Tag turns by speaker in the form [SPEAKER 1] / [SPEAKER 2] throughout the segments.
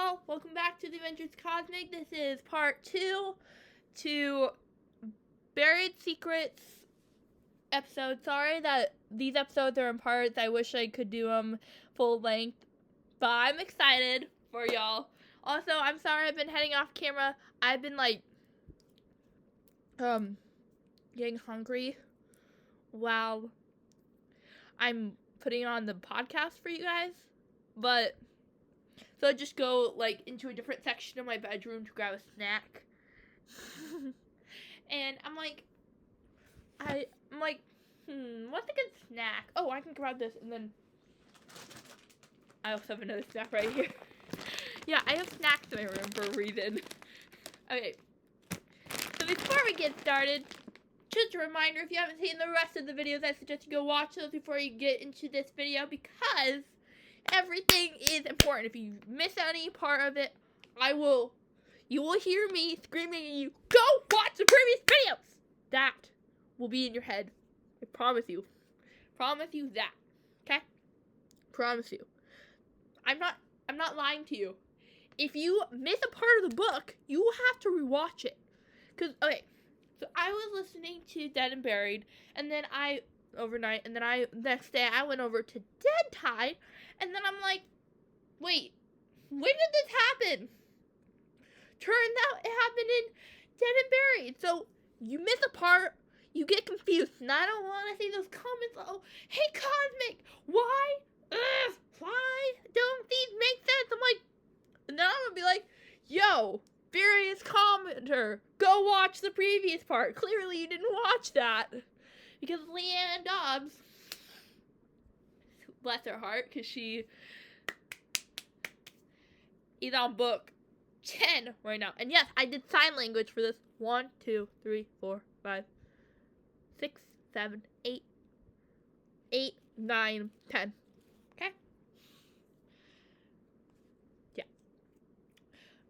[SPEAKER 1] y'all, welcome back to the Adventures Cosmic. This is part 2 to Buried Secrets episode. Sorry that these episodes are in parts. I wish I could do them full length, but I'm excited for y'all. Also, I'm sorry I've been heading off camera. I've been getting hungry while I'm putting on the podcast for you guys, but so I just go into a different section of my bedroom to grab a snack. And I'm like, what's a good snack? Oh, I can grab this, and then I also have another snack right here. Yeah, I have snacks in my room for a reason. Okay, so before we get started, just a reminder, if you haven't seen the rest of the videos, I suggest you go watch those before you get into this video, because everything is important. If you miss any part of it, you will hear me screaming at you, go watch the previous videos! That will be in your head. I promise you. Promise you that. Okay? Promise you. I'm not lying to you. If you miss a part of the book, you will have to rewatch it. Okay, so I was listening to Dead and Buried, and then overnight, and then next day I went over to Dead Tide, and then I'm like, wait, when did this happen? Turns out it happened in Dead and Buried. So you miss a part, you get confused, and I don't want to see those comments. Oh, hey Cosmic, why don't these make sense? I'm like, and then I'm gonna be like, yo, various commenter, go watch the previous part. Clearly you didn't watch that. Because Leanne Dobbs, bless her heart, because she is on book 10 right now. And yes, I did sign language for this. 1, 2, 3, 4, 5, 6, 7, 8, 9, 10. Okay? Yeah.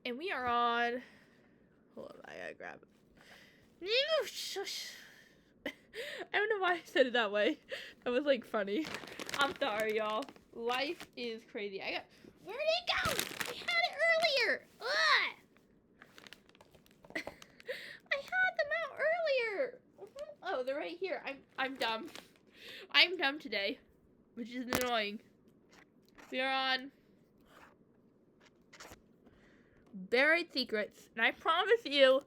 [SPEAKER 1] And we are on... Hold on, I gotta grab it. I don't know why I said it that way. That was funny. I'm sorry, y'all. Life is crazy. Where'd it go? I had it earlier. Ugh. I had them out earlier. Oh, they're right here. I'm dumb. I'm dumb today, which is annoying. We are on Buried Secrets, and I promise you,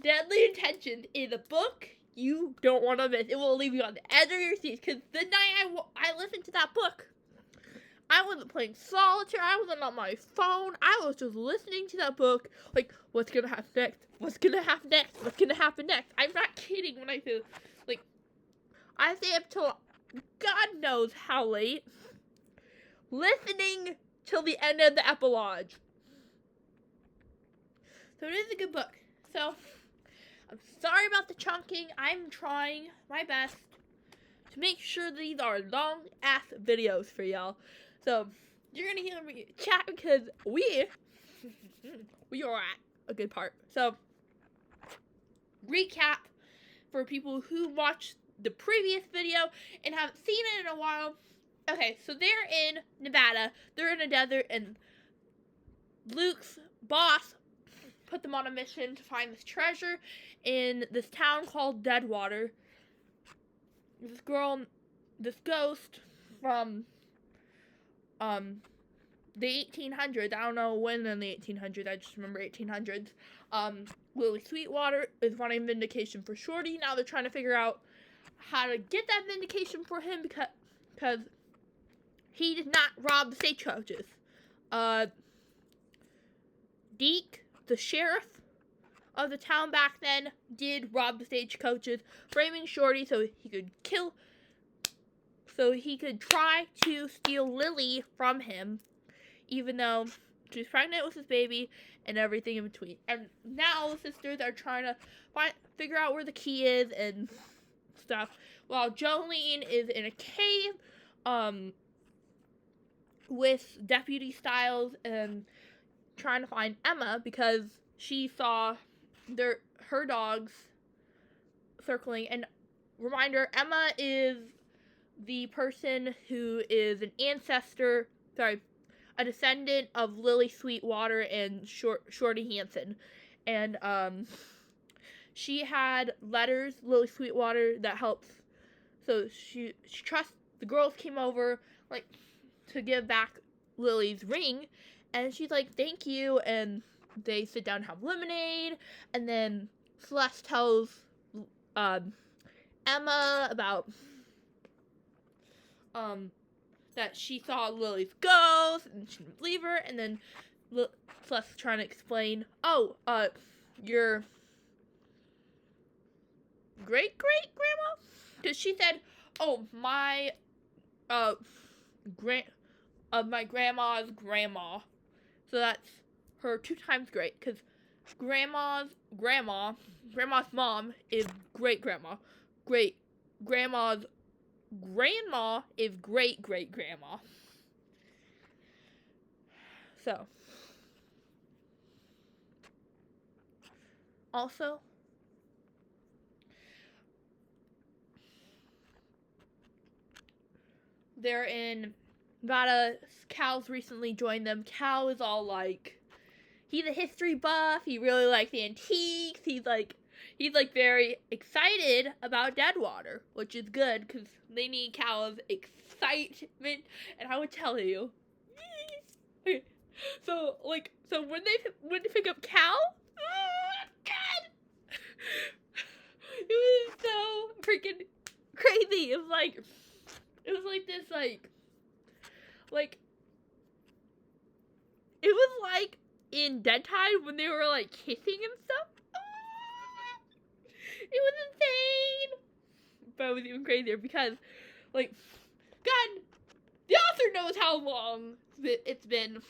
[SPEAKER 1] Deadly Intentions is a book you don't want to miss. It will leave you on the edge of your seat, because the night I listened to that book, I wasn't playing solitaire, I wasn't on my phone, I was just listening to that book, what's gonna happen next? What's gonna happen next? What's gonna happen next? I'm not kidding when I say, I stay up till God knows how late, listening till the end of the epilogue. So it is a good book. So, I'm sorry about the chunking. I'm trying my best to make sure these are long-ass videos for y'all. So, you're going to hear me chat because we are at a good part. So, recap for people who watched the previous video and haven't seen it in a while. Okay, so they're in Nevada. They're in a desert, and Luke's boss put them on a mission to find this treasure in this town called Deadwater. This ghost from the 1800s. I don't know when in the 1800s. I just remember 1800s. Lily Sweetwater is wanting vindication for Shorty. Now they're trying to figure out how to get that vindication for him because he did not rob the stagecoaches. Deke, the sheriff of the town back then, did rob the stagecoaches, framing Shorty so he could try to steal Lily from him, even though she's pregnant with his baby and everything in between. And now the sisters are trying to figure out where the key is and stuff, while Jolene is in a cave with Deputy Styles and trying to find Emma because she saw her dogs circling. And reminder, Emma is the person who is an ancestor, a descendant of Lily Sweetwater and Shorty Hansen. And she had letters, Lily Sweetwater, that helps. So she trusts, the girls came over, like, to give back Lily's ring, and she's like, thank you, and they sit down and have lemonade, and then Celeste tells Emma about that she saw Lily's ghost, and she didn't believe her, and then Celeste's trying to explain, your great-great-grandma? Because she said, oh, my grandma's grandma. So that's her 2 times great, because grandma's mom is great-grandma. Grandma's grandma is great-great-grandma. So. Also, they're in Nevada. Cal's recently joined them. Cal is all like, he's a history buff. He really likes antiques. He's very excited about Deadwater, which is good because they need Cal's excitement. And I would tell you. Okay, so when they pick up Cal, oh God, it was so freaking crazy. It was like this it was like in Dead Tide when they were like kissing and stuff. It was insane. But it was even crazier because, like, God, the author knows how long it's been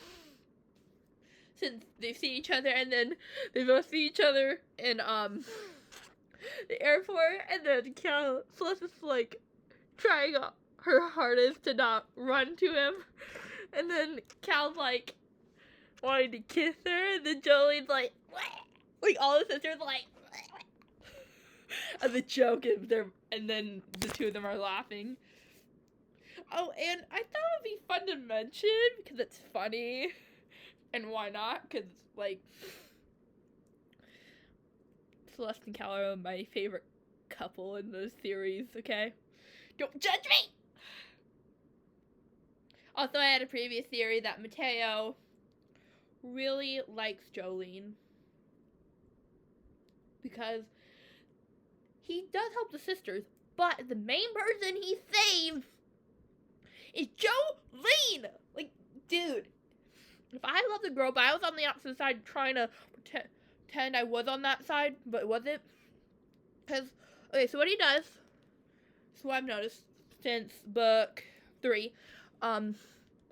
[SPEAKER 1] since they've seen each other, and then they both see each other in the airport, and then Celeste is like trying her hardest to not run to him, and then Cal's like wanting to kiss her, and then Jolene's like, what? Like all the sisters like, what? And the joke is and then the two of them are laughing. Oh, and I thought it would be fun to mention because it's funny, and why not? Because like Celeste and Cal are my favorite couple in those series. Okay, don't judge me. Also, I had a previous theory that Mateo really likes Jolene because he does help the sisters, but the main person he saves is Jolene. Like, dude, if I love the girl, but I was on the opposite side trying to pretend I was on that side, but it wasn't. Because, okay, so what he does, so what I've noticed since book 3,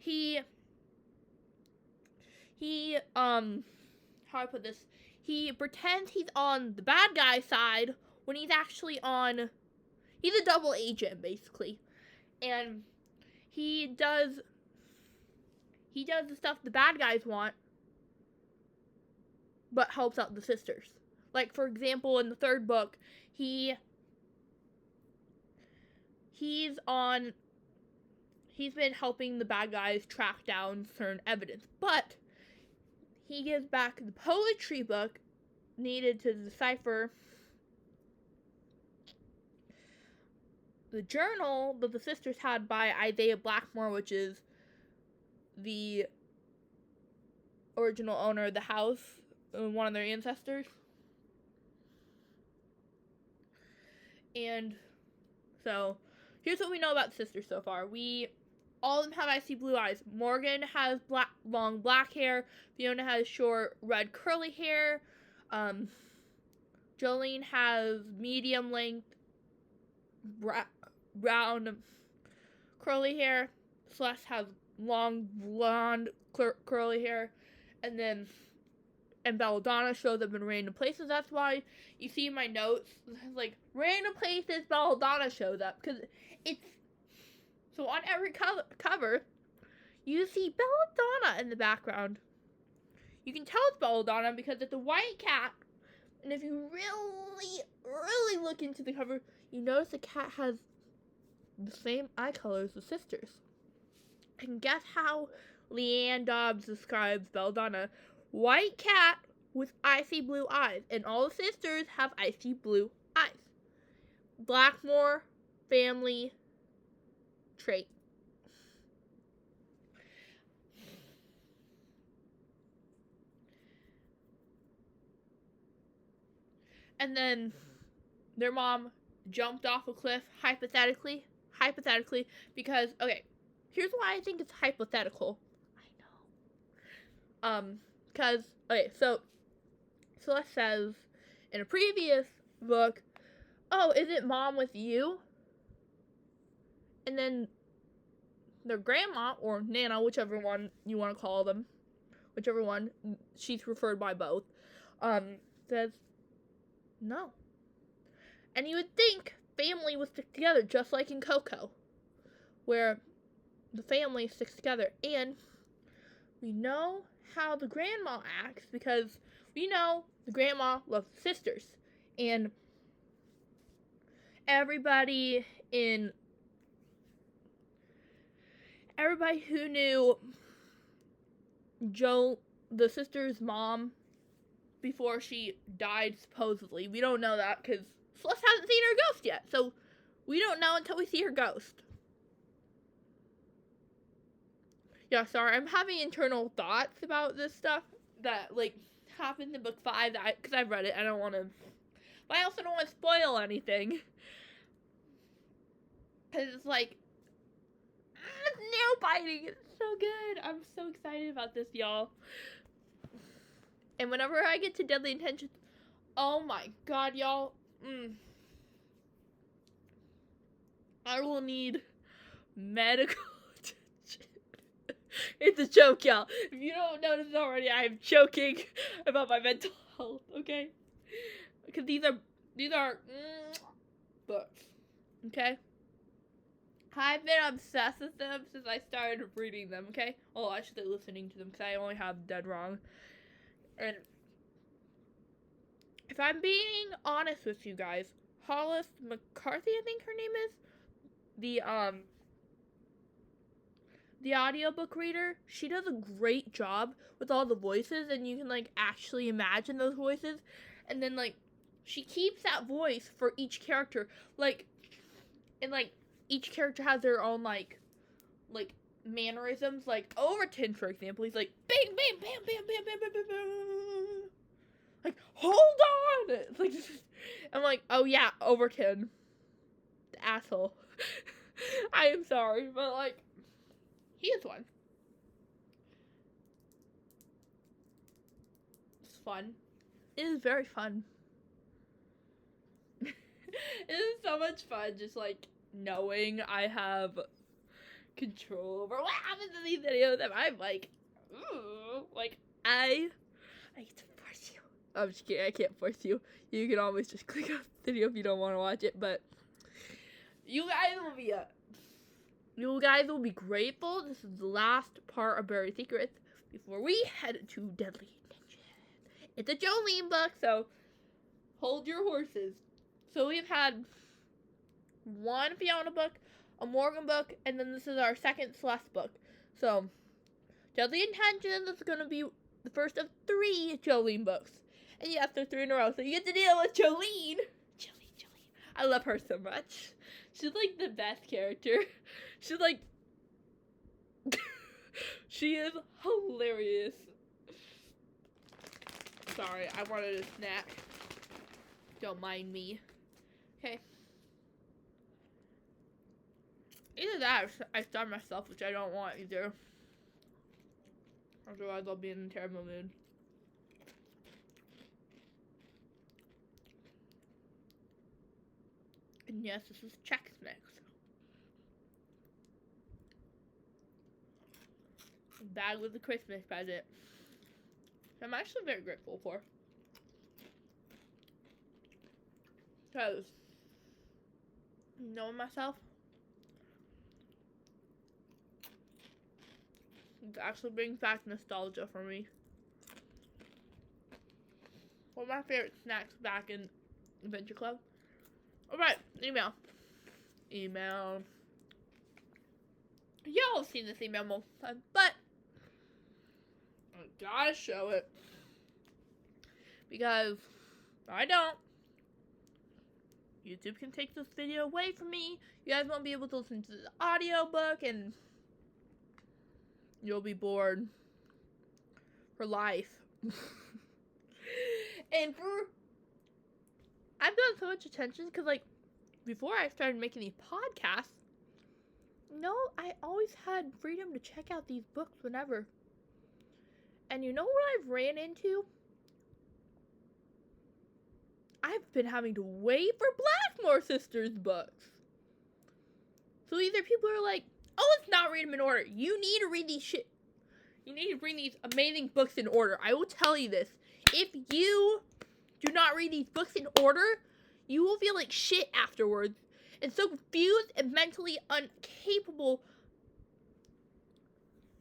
[SPEAKER 1] he, how do I put this? He pretends he's on the bad guy side when he's actually he's a double agent, basically. And he does the stuff the bad guys want, but helps out the sisters. Like, for example, in the 3rd book, he's been helping the bad guys track down certain evidence, but he gives back the poetry book needed to decipher the journal that the sisters had by Isaiah Blackmore, which is the original owner of the house, one of their ancestors. And so, here's what we know about the sisters so far. All of them have icy blue eyes. Morgan has long black hair. Fiona has short red curly hair. Jolene has medium length brown curly hair. Celeste has long blonde curly hair. And Belladonna shows up in random places. That's why you see in my notes, like, random places Belladonna shows up. Because it's... So on every cover, you see Belladonna in the background. You can tell it's Belladonna because it's a white cat. And if you really, really look into the cover, you notice the cat has the same eye color as the sisters. And guess how Leanne Dobbs describes Belladonna, white cat with icy blue eyes, and all the sisters have icy blue eyes. Blackmore family trait. And then their mom jumped off a cliff, hypothetically, because, okay, here's why I think it's hypothetical. I know. Because, okay, so Celeste says in a previous book, oh, isn't mom with you? And then their grandma, or Nana, whichever one you want to call them, whichever one, she's referred by both, says, no. And you would think family would stick together, just like in Coco, where the family sticks together. And we know how the grandma acts, because we know the grandma loves sisters. And everybody who knew the sister's mom, before she died, supposedly. We don't know that because Celeste hasn't seen her ghost yet, so we don't know until we see her ghost. Yeah, sorry, I'm having internal thoughts about this stuff that, like, happened in book 5, because I've read it. I don't want to, but I also don't want to spoil anything. Because it's like, nail biting, it's so good. I'm so excited about this, y'all. And whenever I get to Deadly Intentions, oh my god, y'all, I will need medical attention. It's a joke, y'all. If you don't notice already, I am joking about my mental health, okay? Because these are books, okay? I've been obsessed with them since I started reading them, okay? Oh, I should say listening to them, because I only have Dead Wrong. And if I'm being honest with you guys, Hollis McCarthy, I think her name is, the audiobook reader, she does a great job with all the voices, and you can, like, actually imagine those voices, and then, like, she keeps that voice for each character, like, and, like, each character has their own, like, mannerisms, like, Overton, for example, he's like, bang, bang, bam, bam, bam, bam, bam, bam, bam, like, hold on, it's like, I'm like, oh yeah, Overton, the asshole, I am sorry, but, like, he is one. It's fun. It is very fun. It is so much fun, just, like, knowing I have control over what happens in these videos, and I'm like, ooh, like, I get to force you. I'm just kidding, I can't force you. You can always just click off the video if you don't want to watch it, but you guys will be grateful. This is the last part of Buried Secrets before we head to Deadly Intentions. It's a Jolene book, so hold your horses. So we've had one Fiona book, a Morgan book, and then this is our second Celeste book. So, Deadly Intentions is going to be the first of 3 Jolene books. And yes, there's 3 in a row, so you get to deal with Jolene. Jolene. I love her so much. She's, like, the best character. She's, like, she is hilarious. Sorry, I wanted a snack. Don't mind me. Okay. Either that or I starve myself, which I don't want either. Otherwise, I'll be in a terrible mood. And yes, this is Chex Mix. Bag with the Christmas present. I'm actually very grateful for. Because, knowing myself, it actually brings back nostalgia for me. One of my favorite snacks back in Adventure Club. Alright, email. Y'all have seen this email multiple times, but I gotta show it. Because if I don't, YouTube can take this video away from me. You guys won't be able to listen to the audiobook, and you'll be bored for life. And I've gotten so much attention because, like, before I started making these podcasts, I always had freedom to check out these books whenever. And you know what I've ran into? I've been having to wait for Blackmore Sisters books. So either people are like, oh, let's not read them in order. You need to read these shit. You need to bring these amazing books in order. I will tell you this. If you do not read these books in order, you will feel like shit afterwards. And so confused and mentally incapable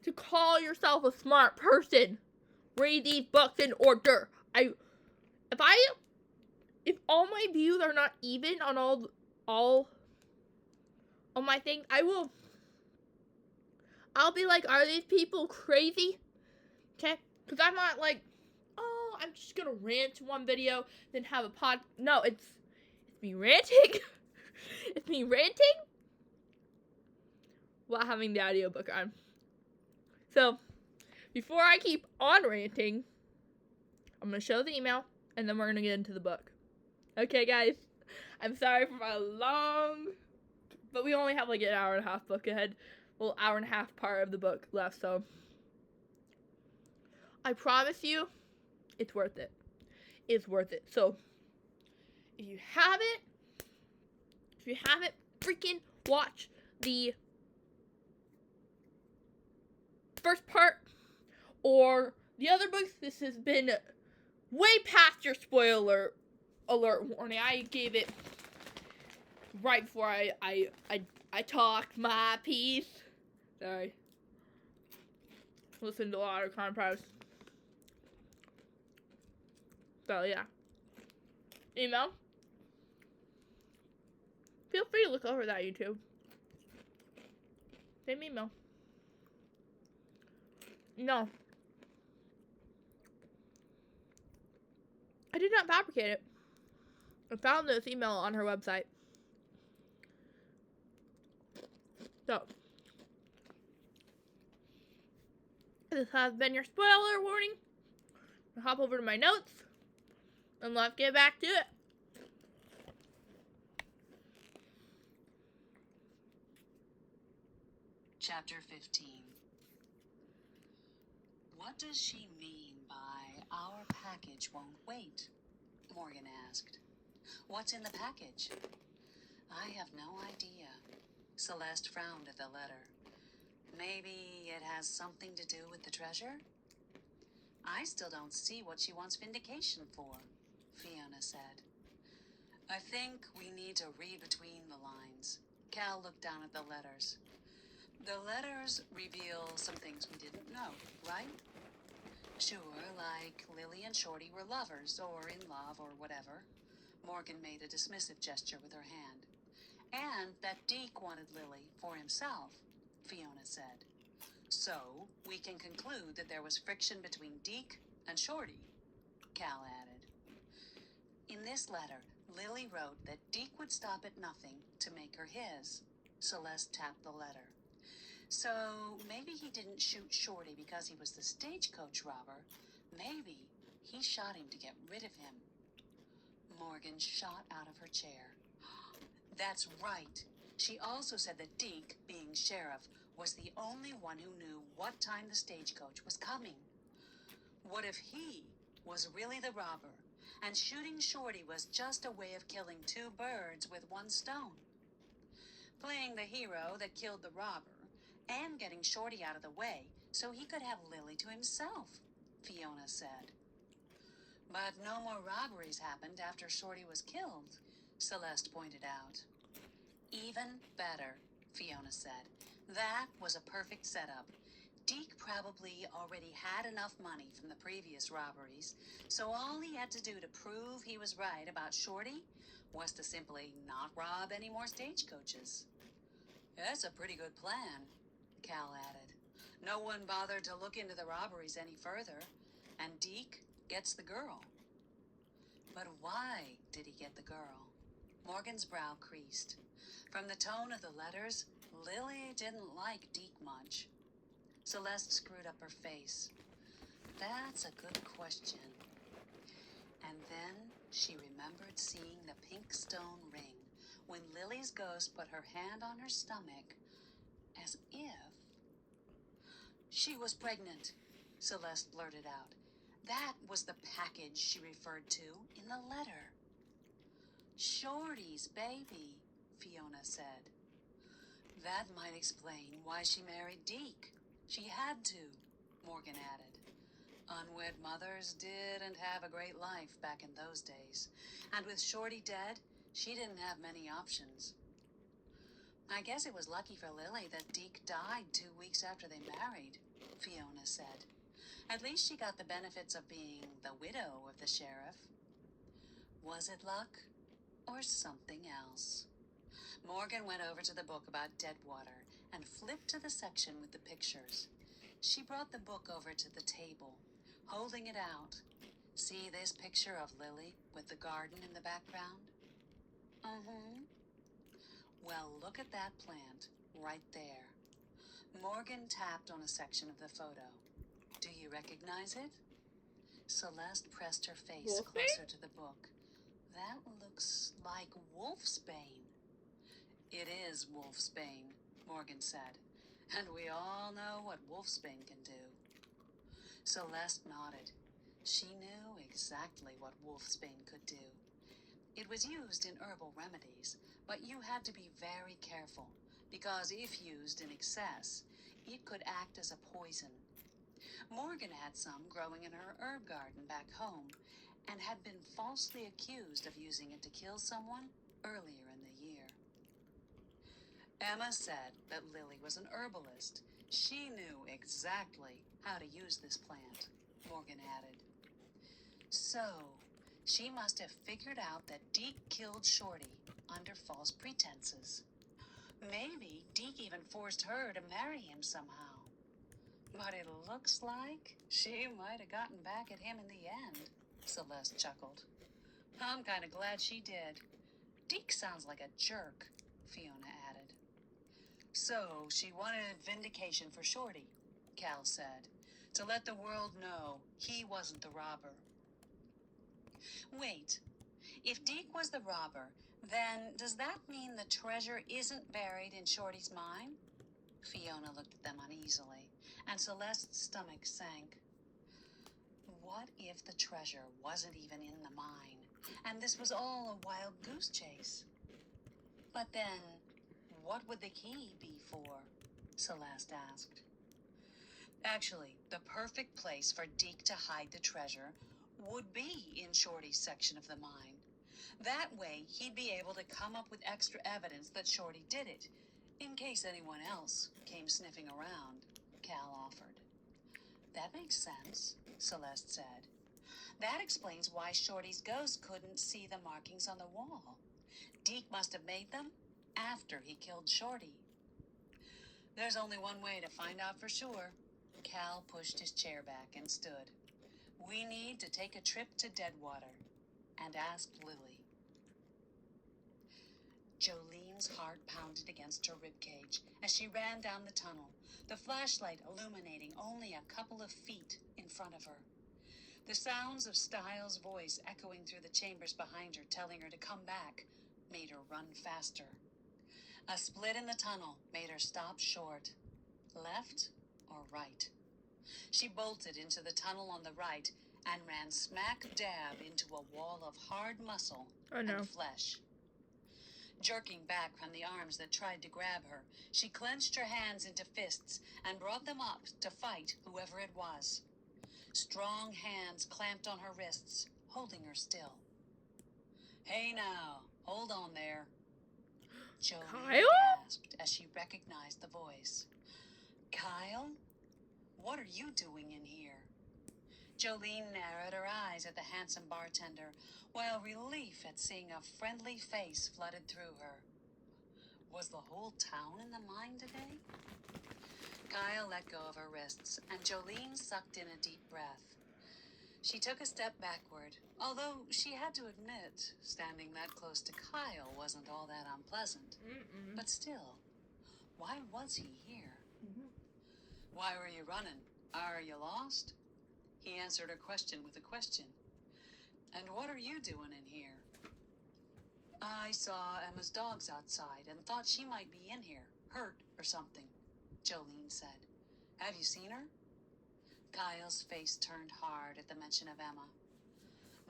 [SPEAKER 1] to call yourself a smart person. Read these books in order. If all my views are not even on all my things, I'll be like, are these people crazy? Okay? Because I'm not like, oh, I'm just gonna rant one video, then have a pod. No, it's me ranting. It's me ranting while having the audiobook on. So, before I keep on ranting, I'm gonna show the email, and then we're gonna get into the book. Okay, guys? I'm sorry for my long, but we only have like an hour and a half book ahead. Well, hour and a half part of the book left, so I promise you, it's worth it. It's worth it. So, if you haven't, freaking watch the first part or the other books. This has been way past your spoiler alert warning. I gave it right before I talked my piece. Sorry. Listen to a lot of contrast. So yeah. Email. Feel free to look over that YouTube. Same email. No. I did not fabricate it. I found this email on her website. So, this has been your spoiler warning. I'll hop over to my notes and let's get back to it.
[SPEAKER 2] Chapter 15. What does she mean by our package won't wait? Morgan asked. What's in the package? I have no idea. Celeste frowned at the letter. Maybe it has something to do with the treasure? I still don't see what she wants vindication for, Fiona said. I think we need to read between the lines. Cal looked down at the letters. The letters reveal some things we didn't know, right? Sure, like Lily and Shorty were lovers, or in love, or whatever. Morgan made a dismissive gesture with her hand. And that Deke wanted Lily for himself, Fiona said. So, we can conclude that there was friction between Deke and Shorty, Cal added. In this letter, Lily wrote that Deke would stop at nothing to make her his. Celeste tapped the letter. So, maybe he didn't shoot Shorty because he was the stagecoach robber. Maybe he shot him to get rid of him. Morgan shot out of her chair. That's right. She also said that Deke, being sheriff, was the only one who knew what time the stagecoach was coming. What if he was really the robber, and shooting Shorty was just a way of killing two birds with one stone? Playing the hero that killed the robber, and getting Shorty out of the way so he could have Lily to himself, Fiona said. But no more robberies happened after Shorty was killed, Celeste pointed out. Even better, Fiona said. That was a perfect setup. Deke probably already had enough money from the previous robberies, so all he had to do to prove he was right about Shorty was to simply not rob any more stagecoaches. That's a pretty good plan, Cal added. No one bothered to look into the robberies any further, and Deke gets the girl. But why did he get the girl? Morgan's brow creased. From the tone of the letters, Lily didn't like Deke much. Celeste screwed up her face. That's a good question. And then she remembered seeing the pink stone ring when Lily's ghost put her hand on her stomach, as if she was pregnant, Celeste blurted out. That was the package she referred to in the letter. Shorty's baby, Fiona said. That might explain why she married Deke. She had to, Morgan added. Unwed mothers didn't have a great life back in those days, and with Shorty dead, she didn't have many options. I guess it was lucky for Lily that Deke died 2 weeks after they married, Fiona said. At least she got the benefits of being the widow of the sheriff. Was it luck or something else? Morgan went over to the book about Deadwater and flipped to the section with the pictures. She brought the book over to the table, holding it out. See this picture of Lily with the garden in the background? Mm-hmm. Well, look at that plant right there. Morgan tapped on a section of the photo. Do you recognize it? Celeste pressed her face
[SPEAKER 1] Wolfsbane?
[SPEAKER 2] closer to the book. That looks like wolfsbane. It is wolfsbane, Morgan said. And we all know what wolfsbane can do. Celeste nodded. She knew exactly what wolfsbane could do. It was used in herbal remedies, but you had to be very careful, because if used in excess, it could act as a poison. Morgan had some growing in her herb garden back home, and had been falsely accused of using it to kill someone earlier in the year. Emma said that Lily was an herbalist. She knew exactly how to use this plant, Morgan added. So, she must have figured out that Deke killed Shorty under false pretenses. Maybe Deke even forced her to marry him somehow. But it looks like she might have gotten back at him in the end, Celeste chuckled. I'm kind of glad she did. Deke sounds like a jerk, Fiona added. So she wanted vindication for Shorty, Cal said, to let the world know he wasn't the robber. Wait, if Deke was the robber, then does that mean the treasure isn't buried in Shorty's mine? Fiona looked at them uneasily, and Celeste's stomach sank. What if the treasure wasn't even in the mine, and this was all a wild goose chase? But then, what would the key be for? Celeste asked. Actually, the perfect place for Deke to hide the treasure would be in Shorty's section of the mine. That way, he'd be able to come up with extra evidence that Shorty did it, in case anyone else came sniffing around, Cal offered. That makes sense, Celeste said. That explains why Shorty's ghost couldn't see the markings on the wall. Deke must have made them after he killed Shorty. There's only one way to find out for sure. Cal pushed his chair back and stood. We need to take a trip to Deadwater and ask Lily. Jolene's heart pounded against her ribcage as she ran down the tunnel, the flashlight illuminating only a couple of feet in front of her. The sounds of Styles' voice echoing through the chambers behind her, telling her to come back, made her run faster. A split in the tunnel made her stop short. Left or right? She bolted into the tunnel on the right and ran smack dab into a wall of hard muscle and flesh. Jerking back from the arms that tried to grab her, she clenched her hands into fists and brought them up to fight whoever it was. Strong hands clamped on her wrists, holding her still. Hey now, hold on there. Jolene gasped as she recognized the voice. Kyle? What are you doing in here? Jolene narrowed her eyes at the handsome bartender, while relief at seeing a friendly face flooded through her. Was the whole town in the mine today? Kyle let go of her wrists, and Jolene sucked in a deep breath. She took a step backward, although she had to admit standing that close to Kyle wasn't all that unpleasant. But still, why was he here? Why were you running? Are you lost? He answered her question with a question. And what are you doing in here? I saw Emma's dogs outside and thought she might be in here, hurt or something, Jolene said. Have you seen her? Kyle's face turned hard at the mention of Emma.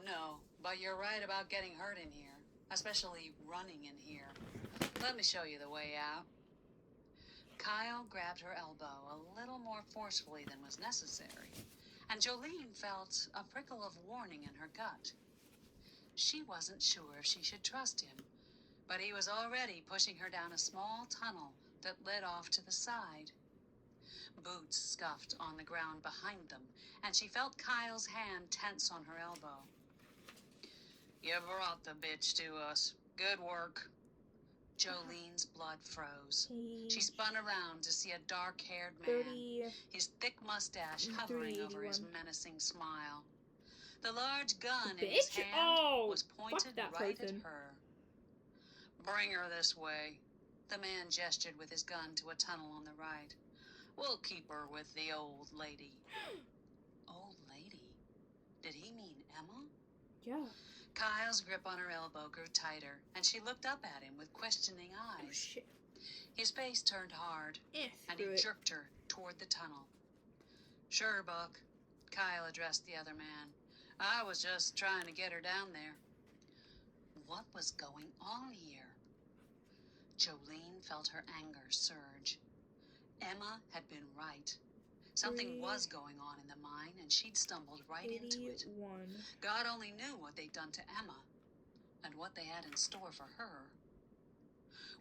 [SPEAKER 2] No, but you're right about getting hurt in here, especially running in here. Let me show you the way out. Kyle grabbed her elbow a little more forcefully than was necessary, and Jolene felt a prickle of warning in her gut. She wasn't sure if she should trust him, but he was already pushing her down a small tunnel that led off to the side. Boots scuffed on the ground behind them, and she felt Kyle's hand tense on her elbow. You brought the bitch to us. Good work. Jolene's blood froze. She spun around to see a dark-haired man,
[SPEAKER 1] 30,
[SPEAKER 2] his thick mustache hovering over his menacing smile. The large gun in his
[SPEAKER 1] bitch?
[SPEAKER 2] hand
[SPEAKER 1] Oh,
[SPEAKER 2] was pointed
[SPEAKER 1] fuck that
[SPEAKER 2] right
[SPEAKER 1] person.
[SPEAKER 2] at her. Bring her this way. The man gestured with his gun to a tunnel on the right. We'll keep her with the old lady. Old lady? Did he mean Emma?
[SPEAKER 1] Yeah.
[SPEAKER 2] Kyle's grip on her elbow grew tighter, and she looked up at him with questioning
[SPEAKER 1] Oh,
[SPEAKER 2] eyes.
[SPEAKER 1] shit.
[SPEAKER 2] His face turned hard, and he
[SPEAKER 1] Screw it.
[SPEAKER 2] jerked her toward the tunnel. Sure, Buck, Kyle addressed the other man. I was just trying to get her down there. What was going on here? Jolene felt her anger surge. Emma had been right. Something was going on in the mine, and she'd stumbled right into it.
[SPEAKER 1] 81.
[SPEAKER 2] God only knew what they'd done to Emma, and what they had in store for her.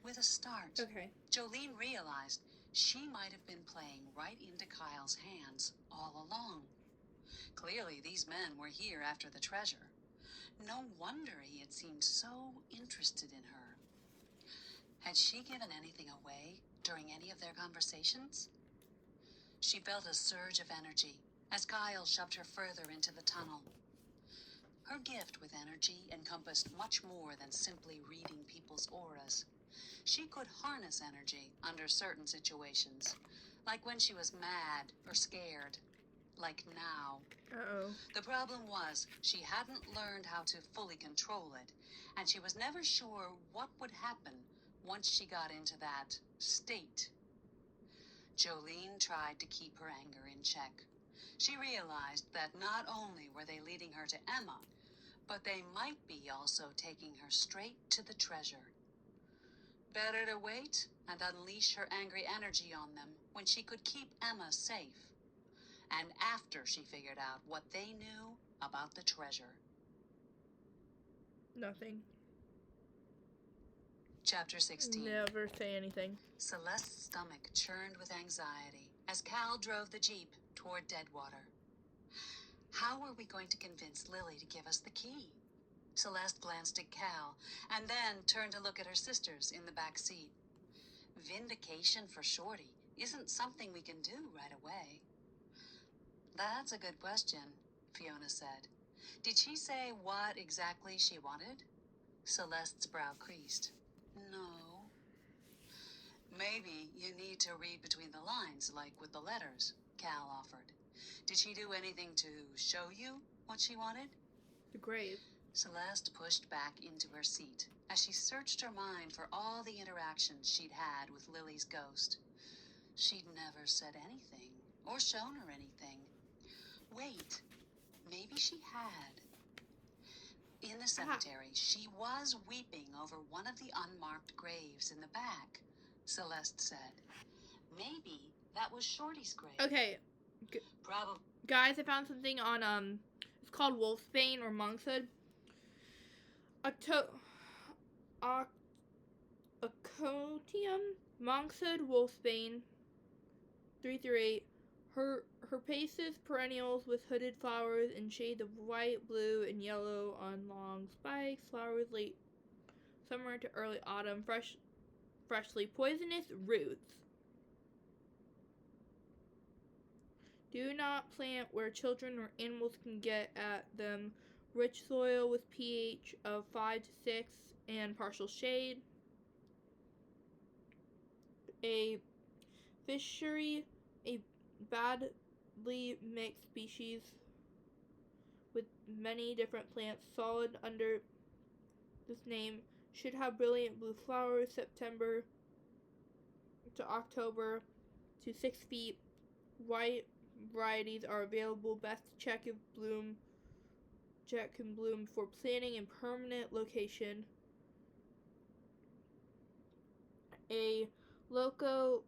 [SPEAKER 2] With a start,
[SPEAKER 1] Okay.
[SPEAKER 2] Jolene realized she might have been playing right into Kyle's hands all along. Clearly, these men were here after the treasure. No wonder he had seemed so interested in her. Had she given anything away during any of their conversations? She felt a surge of energy as Kyle shoved her further into the tunnel. Her gift with energy encompassed much more than simply reading people's auras. She could harness energy under certain situations, like when she was mad or scared, like now.
[SPEAKER 1] Uh-oh.
[SPEAKER 2] The problem was she hadn't learned how to fully control it, and she was never sure what would happen once she got into that state. Jolene tried to keep her anger in check. She realized that not only were they leading her to Emma, but they might be also taking her straight to the treasure. Better to wait and unleash her angry energy on them when she could keep Emma safe, and after she figured out what they knew about the treasure.
[SPEAKER 1] Nothing.
[SPEAKER 2] Chapter 16.
[SPEAKER 1] Never say anything.
[SPEAKER 2] Celeste's stomach churned with anxiety as Cal drove the Jeep toward Deadwater. How were we going to convince Lily to give us the key? Celeste glanced at Cal and then turned to look at her sisters in the back seat. Vindication for Shorty isn't something we can do right away. That's a good question, Fiona said. Did she say what exactly she wanted? Celeste's brow creased. No. Maybe you need to read between the lines, like with the letters, Cal offered. Did she do anything to show you what she wanted?
[SPEAKER 1] The grave.
[SPEAKER 2] Celeste pushed back into her seat as she searched her mind for all the interactions she'd had with Lily's ghost. She'd never said anything or shown her anything. Wait, maybe she had. In the cemetery, she was weeping over one of the unmarked graves in the back, Celeste said. Maybe that was Shorty's grave.
[SPEAKER 1] Okay.
[SPEAKER 2] Probably.
[SPEAKER 1] Guys, I found something on, it's called Wolfsbane or Monkshood. Acotium, Monkshood, Wolfsbane, 338. Her paces perennials with hooded flowers in shades of white, blue, and yellow on long spikes. Flowers late summer to early autumn. Freshly poisonous roots. Do not plant where children or animals can get at them. Rich soil with pH of 5 to 6 and partial shade. A fishery, a badly mixed species with many different plants, solid under this name, should have brilliant blue flowers September to October to 6 feet. White varieties are available. Best to check if can bloom before planting in permanent location. A Lycotium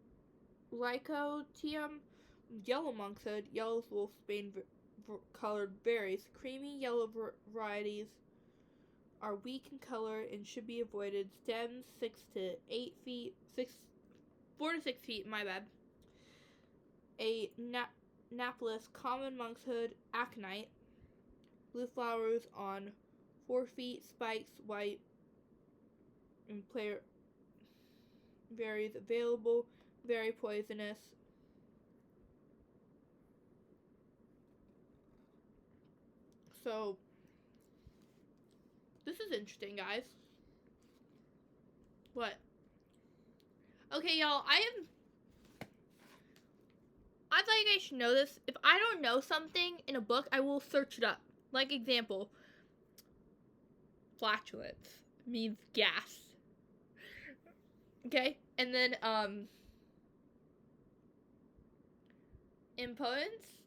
[SPEAKER 1] yellow monkshood, yellow wolfsbane colored berries. Creamy yellow varieties are weak in color and should be avoided. Stems 4 to 6 feet, my bad. A Naples common monkshood aconite. Blue flowers on 4 feet, spikes, white, and berries available. Very poisonous. So, this is interesting, guys. What? Okay, y'all, I thought you guys should know this. If I don't know something in a book, I will search it up. Like, example, flatulence means gas. Okay? And then, impotence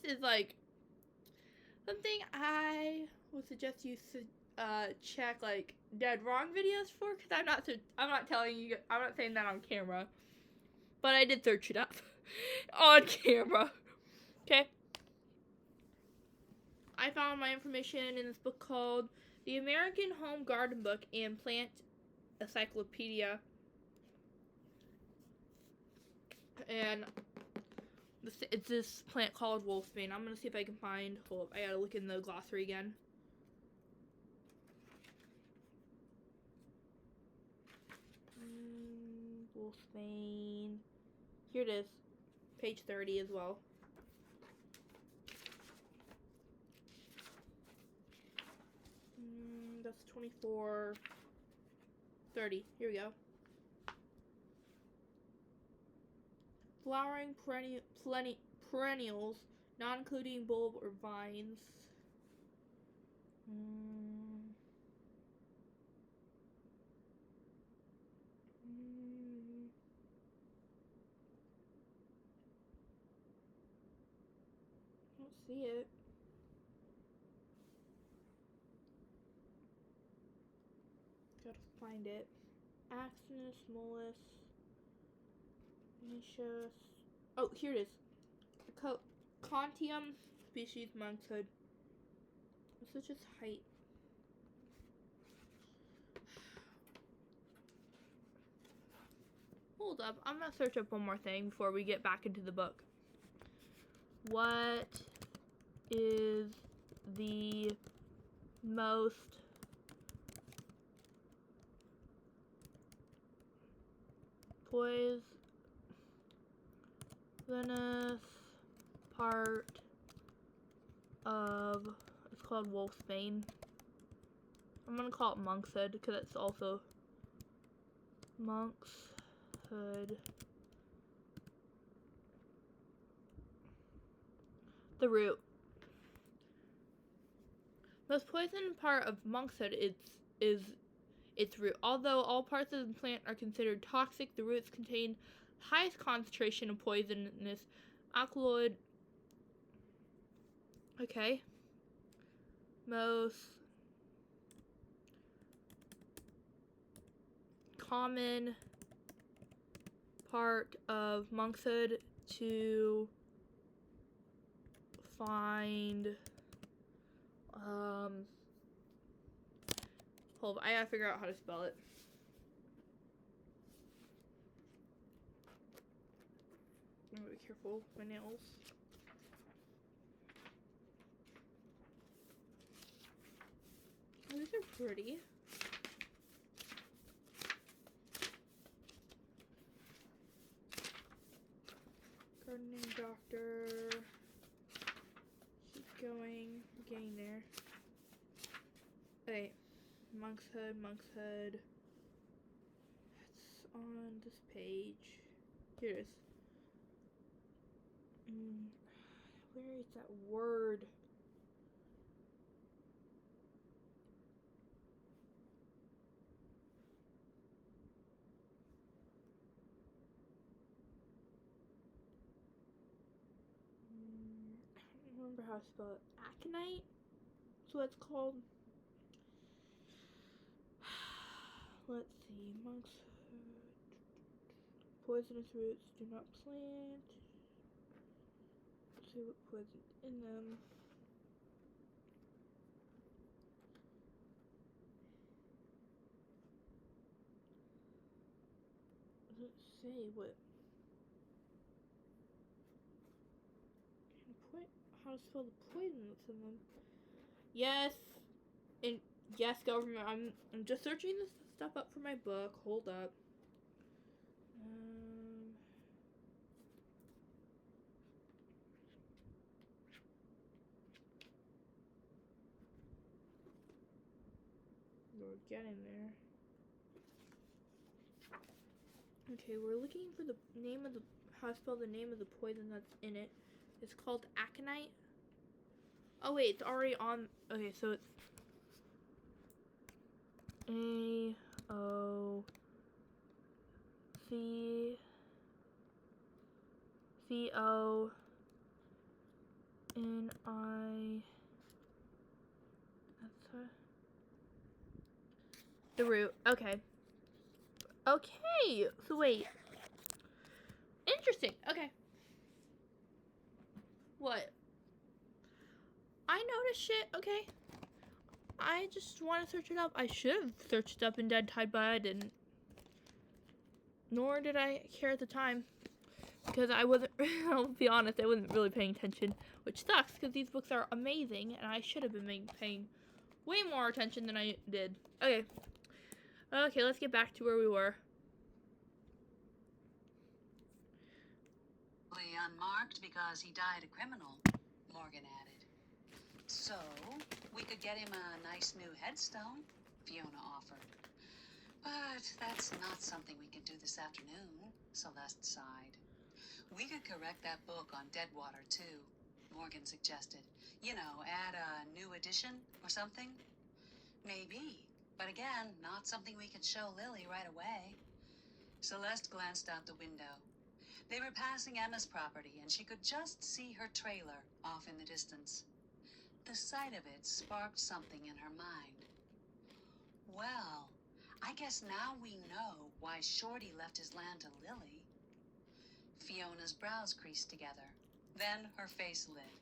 [SPEAKER 1] is like something I would suggest you check like dead wrong videos for, because I'm not saying that on camera, but I did search it up on camera. Okay, I found my information in this book called The American Home Garden Book and Plant Encyclopedia, and it's this plant called wolfsbane. I'm gonna see if I can find. Hold up, I gotta look in the glossary again. Wolfsbane. Here it is, page 30 as well. That's 24, 30. Here we go. Flowering perennials, not including bulb or vines. Don't see it. Gotta find it. Axinus mollis. Nicias. Oh, here it is. The Contium species monkshood. What's its height? Hold up, I'm gonna search up one more thing before we get back into the book. What is the most poisonous part of, it's called wolfsbane. I'm gonna call it monkshood because it's also monkshood. The root. Most poison part of monkshood is its root. Although all parts of the plant are considered toxic, the roots contain highest concentration of poisonous alkaloid. Okay. Most common part of monkshood to find. Hold on, I gotta figure out how to spell it. I'm gonna be careful with my nails. Oh, these are pretty. Gardening doc. getting there. Okay, Monkshood. It's on this page. Here it is. Where is that word? I don't remember how to spell it. Aconite? That's what it's called. Let's see. Monkshood. Poisonous roots do not plant. Let's see what poison's in them. Let's say what. How to spell the poison that's in them. Yes. And yes, government. I'm just searching this stuff up for my book. Hold up. We're getting there. Okay, we're looking for the name of the how to spell the name of the poison that's in it. It's called aconite. Oh wait, it's already on. Okay, so it's AOCONI. That's the root. Okay. Okay. So wait. Interesting. Okay. What? I noticed shit. Okay. I just want to search it up. I should have searched it up in Dead Tide, but I didn't. Nor did I care at the time. Because I wasn't, I'll be honest, I wasn't really paying attention. Which sucks, because these books are amazing, and I should have been paying way more attention than I did. Okay. Okay, let's get back to where we were.
[SPEAKER 2] Unmarked because he died a criminal, Morgan added. So, we could get him a nice new headstone, Fiona offered. But that's not something we could do this afternoon, Celeste sighed. We could correct that book on Deadwater, too, Morgan suggested. You know, add a new edition or something? Maybe, but again, not something we could show Lily right away. Celeste glanced out the window. They were passing Emma's property, and she could just see her trailer off in the distance. The sight of it sparked something in her mind. Well, I guess now we know why Shorty left his land to Lily. Fiona's brows creased together. Then her face lit.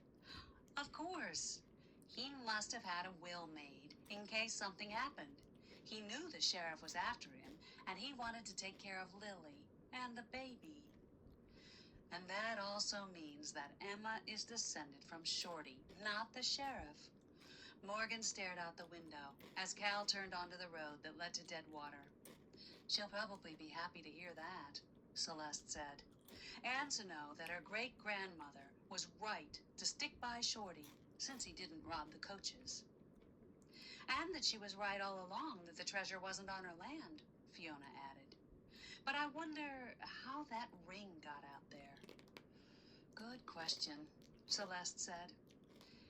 [SPEAKER 2] Of course. He must have had a will made in case something happened. He knew the sheriff was after him, and he wanted to take care of Lily and the baby. And that also means that Emma is descended from Shorty, not the sheriff. Morgan stared out the window as Cal turned onto the road that led to Deadwater. She'll probably be happy to hear that, Celeste said. And to know that her great-grandmother was right to stick by Shorty since he didn't rob the coaches. And that she was right all along that the treasure wasn't on her land, Fiona added. But I wonder how that ring got out there. Good question, Celeste said.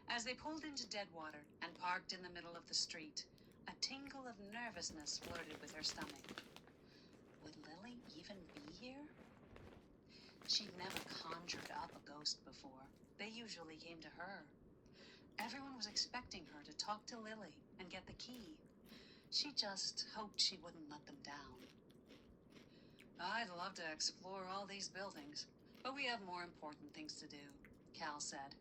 [SPEAKER 2] As they pulled into Deadwater and parked in the middle of the street, a tingle of nervousness flirted with her stomach. Would Lily even be here? She'd never conjured up a ghost before. They usually came to her. Everyone was expecting her to talk to Lily and get the key. She just hoped she wouldn't let them down. I'd love to explore all these buildings, but we have more important things to do, Cal said.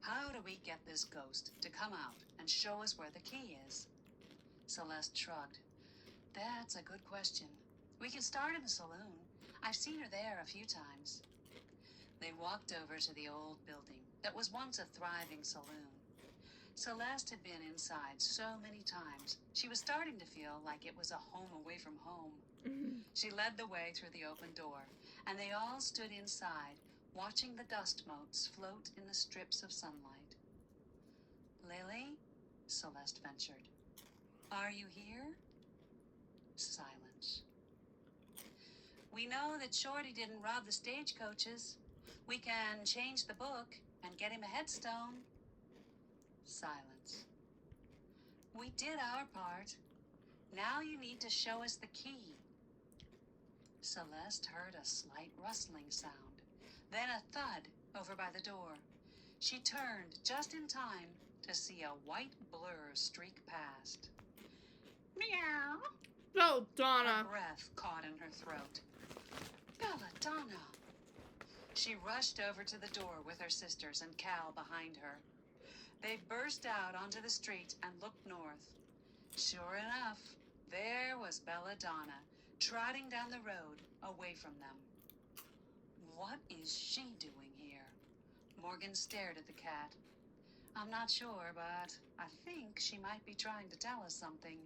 [SPEAKER 2] How do we get this ghost to come out and show us where the key is? Celeste shrugged. That's a good question. We can start in the saloon. I've seen her there a few times. They walked over to the old building that was once a thriving saloon. Celeste had been inside so many times, she was starting to feel like it was a home away from home. She led the way through the open door, and they all stood inside, watching the dust motes float in the strips of sunlight. Celeste ventured. Are you here? Silence. We know that Shorty didn't rob the stagecoaches. We can change the book and get him a headstone. Silence. We did our part. Now you need to show us the key. Celeste heard a slight rustling sound, then a thud over by the door. She turned just in time to see a white blur streak past. Meow.
[SPEAKER 1] Oh,
[SPEAKER 2] Her
[SPEAKER 1] Donna.
[SPEAKER 2] breath caught in her throat. Belladonna! She rushed over to the door with her sisters and Cal behind her. They burst out onto the street and looked north. Sure enough, there was Belladonna, trotting down the road away from them. What is she doing here? Morgan stared at the cat. I'm not sure, but I think she might be trying to tell us something.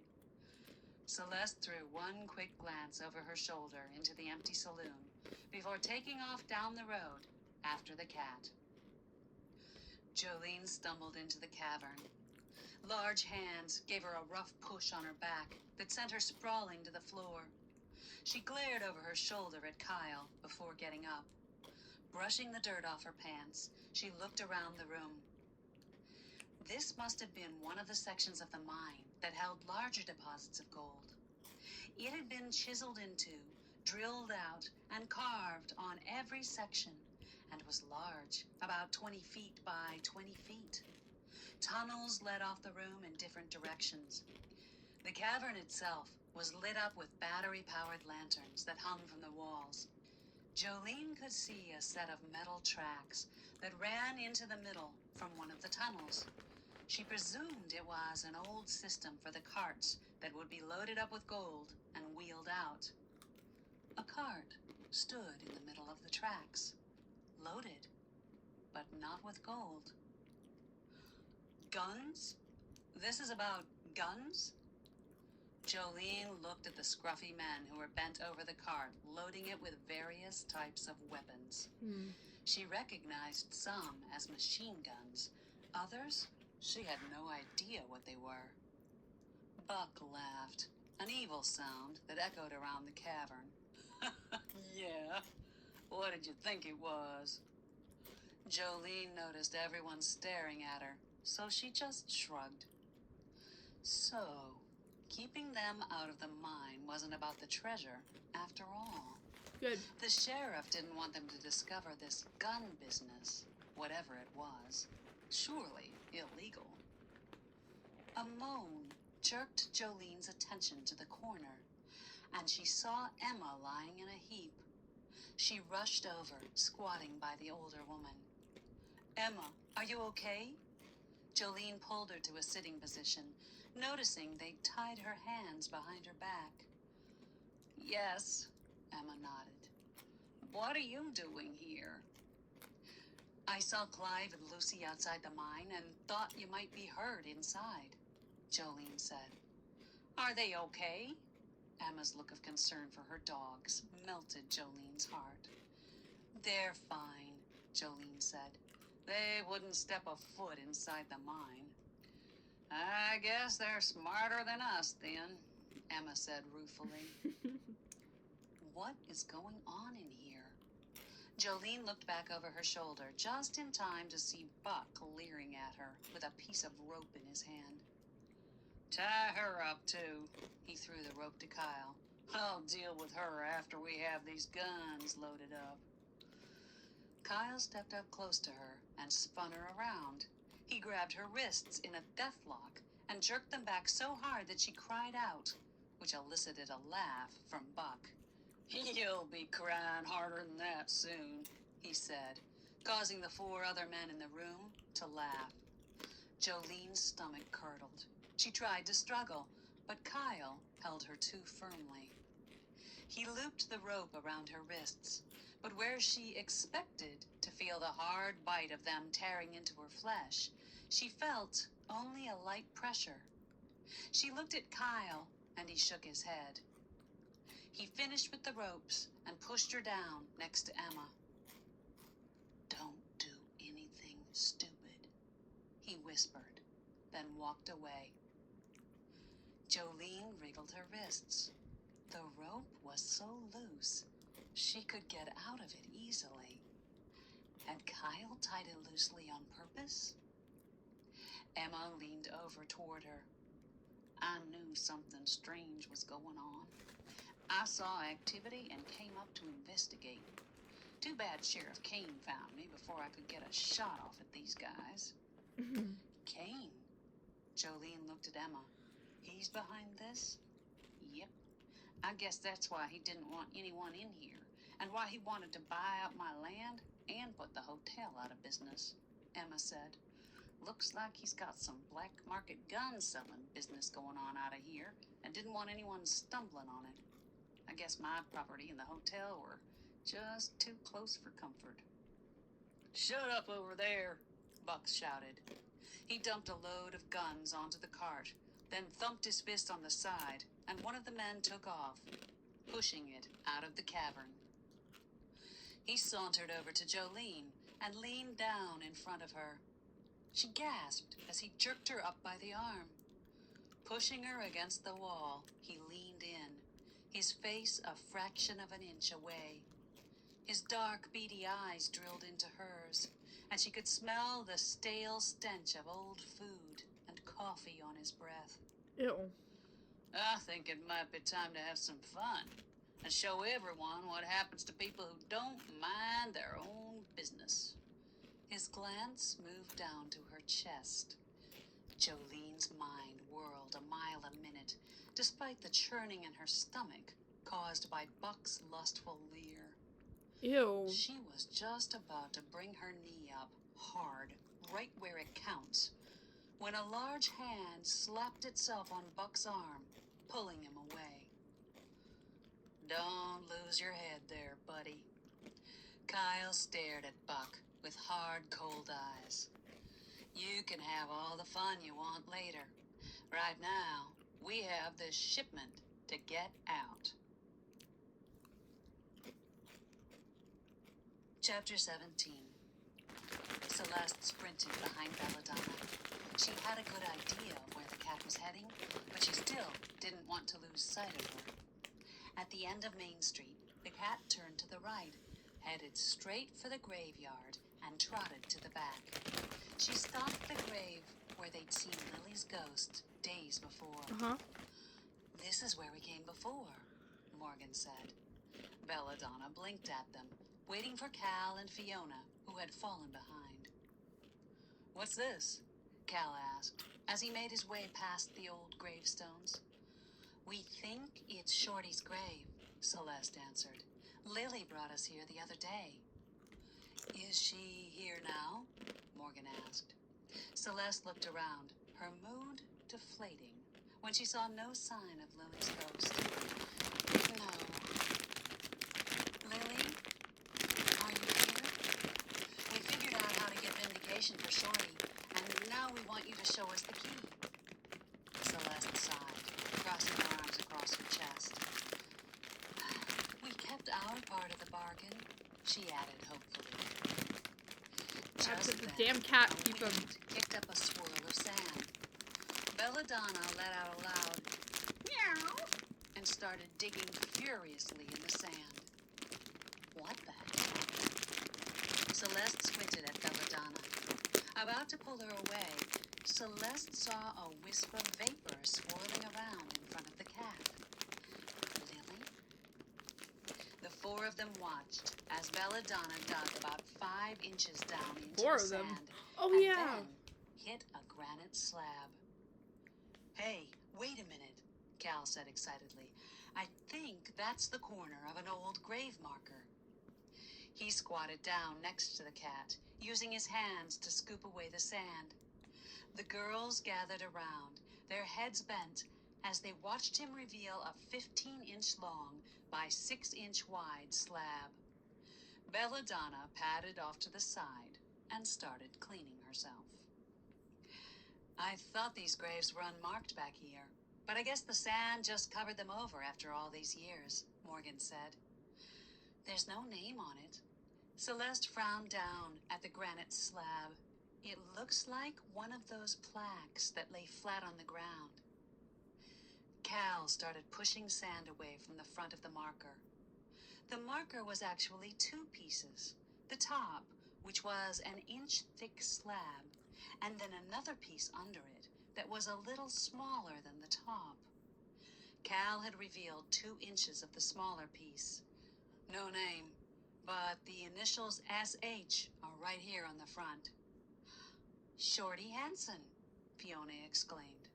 [SPEAKER 2] Celeste threw one quick glance over her shoulder into the empty saloon before taking off down the road after the cat. Jolene stumbled into the cavern. Large hands gave her a rough push on her back that sent her sprawling to the floor. She glared over her shoulder at Kyle before getting up. Brushing the dirt off her pants, she looked around the room. This must have been one of the sections of the mine that held larger deposits of gold. It had been chiseled into, drilled out, and carved on every section, and was large, about 20 feet by 20 feet. Tunnels led off the room in different directions. The cavern itself was lit up with battery-powered lanterns that hung from the walls. Jolene could see a set of metal tracks that ran into the middle from one of the tunnels. She presumed it was an old system for the carts that would be loaded up with gold and wheeled out. A cart stood in the middle of the tracks, loaded, but not with gold. Guns? This is about guns? Jolene looked at the scruffy men who were bent over the cart, loading it with various types of weapons. She recognized some as machine guns. Others, she had no idea what they were. Buck laughed, an evil sound that echoed around the cavern. Yeah, what did you think it was? Jolene noticed everyone staring at her, so she just shrugged. So, keeping them out of the mine wasn't about the treasure, after all.
[SPEAKER 1] Good.
[SPEAKER 2] The sheriff didn't want them to discover this gun business, whatever it was. Surely illegal. A moan jerked Jolene's attention to the corner, and she saw Emma lying in a heap. She rushed over, squatting by the older woman. Emma, are you okay? Jolene pulled her to a sitting position, noticing they'd tied her hands behind her back. Yes, Emma nodded. What are you doing here? I saw Clive and Lucy outside the mine and thought you might be hurt inside, Jolene said. Are they okay? Emma's look of concern for her dogs melted Jolene's heart. They're fine, Jolene said. They wouldn't step a foot inside the mine. I guess they're smarter than us, then, Emma said ruefully. What is going on in here? Jolene looked back over her shoulder just in time to see Buck leering at her with a piece of rope in his hand. Tie her up, too. He threw the rope to Kyle. I'll deal with her after we have these guns loaded up. Kyle stepped up close to her and spun her around. He grabbed her wrists in a death lock and jerked them back so hard that she cried out, which elicited a laugh from Buck. You'll be crying harder than that soon, he said, causing the 4 other men in the room to laugh. Jolene's stomach curdled. She tried to struggle, but Kyle held her too firmly. He looped the rope around her wrists, but where she expected to feel the hard bite of them tearing into her flesh, she felt only a light pressure. She looked at Kyle, and he shook his head. He finished with the ropes and pushed her down next to Emma. Don't do anything stupid, he whispered. then walked away. Jolene wriggled her wrists. The rope was so loose, she could get out of it easily. Had Kyle tied it loosely on purpose? Emma leaned over toward her. I knew something strange was going on. I saw activity and came up to investigate. Too bad Sheriff Kane found me before I could get a shot off at these guys. Kane? Jolene looked at Emma. He's behind this? Yep. I guess that's why he didn't want anyone in here, and why he wanted to buy out my land and put the hotel out of business, Emma said. Looks like he's got some black market gun selling business going on out of here and didn't want anyone stumbling on it. I guess my property and the hotel were just too close for comfort. Shut up over there, Buck shouted. He dumped a load of guns onto the cart, then thumped his fist on the side, and one of the men took off, pushing it out of the cavern. He sauntered over to Jolene and leaned down in front of her. She gasped as he jerked her up by the arm. Pushing her against the wall, he leaned in, his face a fraction of an inch away. His dark, beady eyes drilled into hers, and she could smell the stale stench of old food and coffee on his breath.
[SPEAKER 1] Ew.
[SPEAKER 2] I think it might be time to have some fun and show everyone what happens to people who don't mind their own business. His glance moved down to her chest. Jolene's mind whirled a mile a minute, despite the churning in her stomach caused by Buck's lustful leer.
[SPEAKER 1] Ew.
[SPEAKER 2] She was just about to bring her knee up hard, right where it counts, when a large hand slapped itself on Buck's arm, pulling him away. Don't lose your head there, buddy. Kyle stared at Buck with hard, cold eyes. You can have all the fun you want later. Right now, we have this shipment to get out. Chapter 17. Celeste sprinted behind Belladonna. She had a good idea of where the cat was heading, but she still didn't want to lose sight of her. At the end of Main Street, the cat turned to the right, headed straight for the graveyard, and trotted to the back. She stopped the grave where they'd seen Lily's ghost days before.
[SPEAKER 1] Uh-huh.
[SPEAKER 2] This is where we came before, Morgan said. Belladonna blinked at them, waiting for Cal and Fiona, who had fallen behind. What's this? Cal asked, as he made his way past the old gravestones. We think it's Shorty's grave, Celeste answered. Lily brought us here the other day. Is she here now? Morgan asked. Celeste looked around, her mood deflating, when she saw no sign of Lily's ghost. No. Lily? Are you here? We figured out how to get vindication for Shorty, and now we want you to show us the key. Celeste sighed, crossing her arms across her chest. We kept our part of the bargain, she added hopefully.
[SPEAKER 1] Just the damn cat keep him.
[SPEAKER 2] Kicked up a swirl of sand. Belladonna let out a loud meow and started digging furiously in the sand. What the heck? Celeste squinted at Belladonna. About to pull her away, Celeste saw a wisp of vapor swirling around in front of the cat. Lily? The four of them watched as Belladonna dug about 5 inches down into
[SPEAKER 1] Four
[SPEAKER 2] the
[SPEAKER 1] of them?
[SPEAKER 2] sand.
[SPEAKER 1] Oh,
[SPEAKER 2] and
[SPEAKER 1] yeah.
[SPEAKER 2] then hit a granite slab. Hey, wait a minute, Cal said excitedly. I think that's the corner of an old grave marker. He squatted down next to the cat, using his hands to scoop away the sand. The girls gathered around, their heads bent, as they watched him reveal a 15-inch long by 6-inch wide slab. Belladonna padded off to the side and started cleaning herself. I thought these graves were unmarked back here, but I guess the sand just covered them over after all these years, Morgan said. There's no name on it. Celeste frowned down at the granite slab. It looks like one of those plaques that lay flat on the ground. Cal started pushing sand away from the front of the marker. The marker was actually two pieces. The top, which was an inch-thick slab, and then another piece under it that was a little smaller than the top. Cal had revealed 2 inches of the smaller piece. No name, but the initials SH are right here on the front. Shorty Hansen, Fiona exclaimed.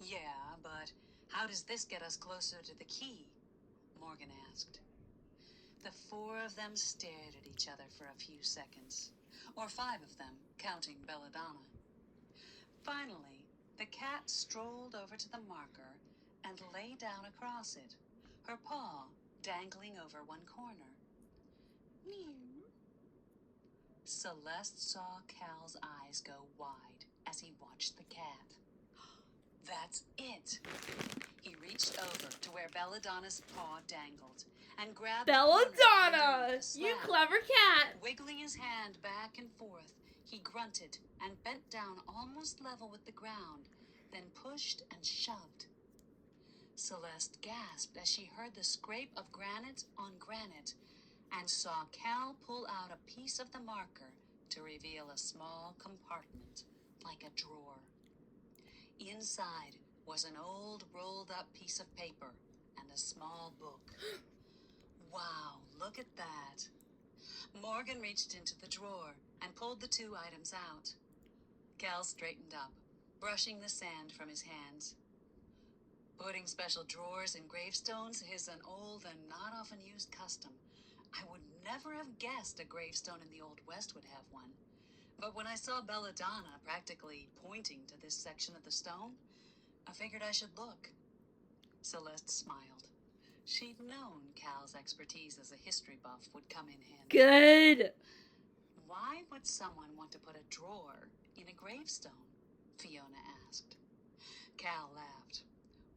[SPEAKER 2] Yeah, but how does this get us closer to the key? Morgan asked. The 4 of them stared at each other for a few seconds, or 5 of them, counting Belladonna. Finally, the cat strolled over to the marker and lay down across it, her paw dangling over one corner. Meow. Celeste saw Cal's eyes go wide as he watched the cat. That's it! He reached over to where Belladonna's paw dangled and grabbed
[SPEAKER 1] Belladonna!
[SPEAKER 2] the
[SPEAKER 1] You
[SPEAKER 2] slab.
[SPEAKER 1] clever cat!
[SPEAKER 2] Wiggling his hand back and forth, he grunted and bent down almost level with the ground, then pushed and shoved. Celeste gasped as she heard the scrape of granite on granite and saw Cal pull out a piece of the marker to reveal a small compartment, like a drawer. Inside was an old rolled-up piece of paper and a small book. Wow, look at that. Morgan reached into the drawer and pulled the 2 items out. Cal straightened up, brushing the sand from his hands. Putting special drawers in gravestones is an old and not often used custom. I would never have guessed a gravestone in the Old West would have one. But when I saw Belladonna practically pointing to this section of the stone, I figured I should look. Celeste smiled. She'd known Cal's expertise as a history buff would come in handy.
[SPEAKER 1] Good!
[SPEAKER 2] Why would someone want to put a drawer in a gravestone? Fiona asked. Cal laughed.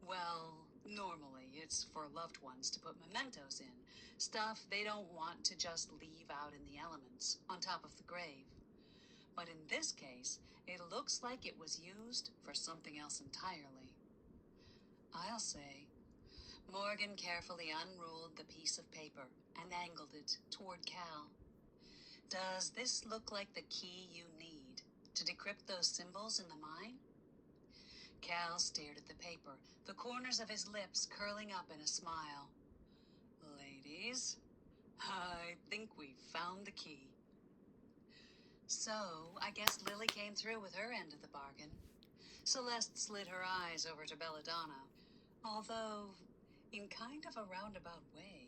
[SPEAKER 2] Well, normally it's for loved ones to put mementos in, stuff they don't want to just leave out in the elements, on top of the grave. But in this case, it looks like it was used for something else entirely. I'll say. Morgan carefully unrolled the piece of paper and angled it toward Cal. Does this look like the key you need to decrypt those symbols in the mine? Cal stared at the paper, the corners of his lips curling up in a smile. Ladies, I think we found the key. So, I guess Lily came through with her end of the bargain. Celeste slid her eyes over to Belladonna, although in kind of a roundabout way.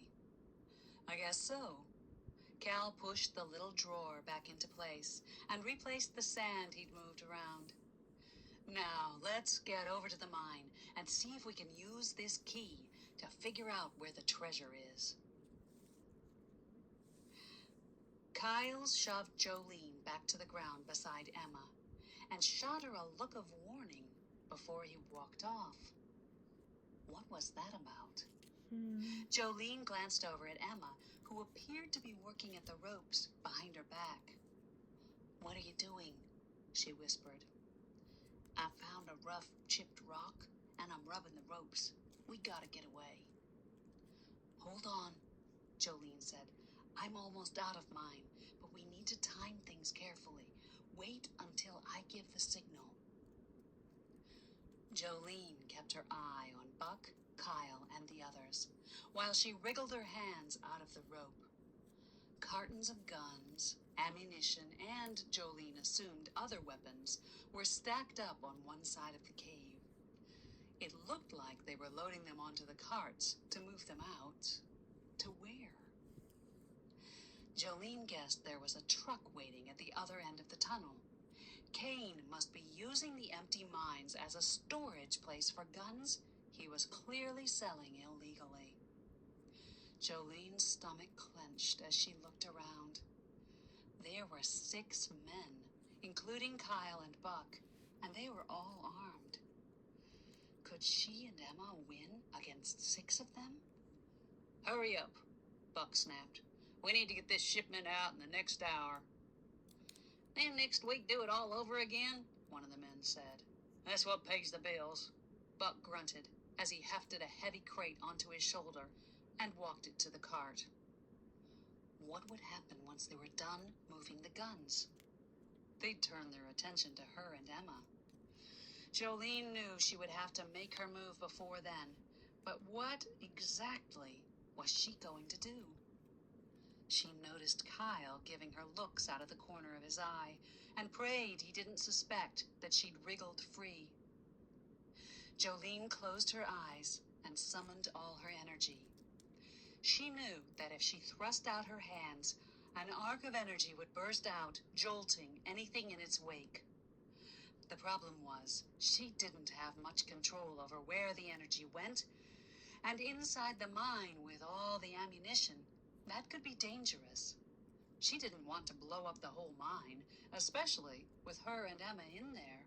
[SPEAKER 2] I guess so. Cal pushed the little drawer back into place and replaced the sand he'd moved around. Now, let's get over to the mine and see if we can use this key to figure out where the treasure is. Kyle shoved Jolene back to the ground beside Emma and shot her a look of warning before he walked off. What was that about? Jolene glanced over at Emma, who appeared to be working at the ropes behind her back. What are you doing? She whispered. I found a rough, chipped rock, and I'm rubbing the ropes. We gotta get away. Hold on, Jolene said. I'm almost out of mine, but we need to time things carefully. Wait until I give the signal. Jolene kept her eye on Buck, Kyle, and the others, while she wriggled her hands out of the rope. Cartons of guns, ammunition, and, Jolene assumed, other weapons were stacked up on one side of the cave. It looked like they were loading them onto the carts to move them out. To where? Jolene guessed there was a truck waiting at the other end of the tunnel. Kane must be using the empty mines as a storage place for guns he was clearly selling illegally. Jolene's stomach clenched as she looked around. There were 6 men, including Kyle and Buck, and they were all armed. Could she and Emma win against 6 of them? Hurry up, Buck snapped. We need to get this shipment out in the next hour. And next week do it all over again, one of the men said. That's what pays the bills, Buck grunted as he hefted a heavy crate onto his shoulder and walked it to the cart. What would happen once they were done moving the guns? They'd turn their attention to her and Emma. Jolene knew she would have to make her move before then, but what exactly was she going to do? She noticed Kyle giving her looks out of the corner of his eye and prayed he didn't suspect that she'd wriggled free. Jolene closed her eyes and summoned all her energy. She knew that if she thrust out her hands, an arc of energy would burst out, jolting anything in its wake. The problem was, she didn't have much control over where the energy went, and inside the mine with all the ammunition, that could be dangerous. She didn't want to blow up the whole mine, especially with her and Emma in there.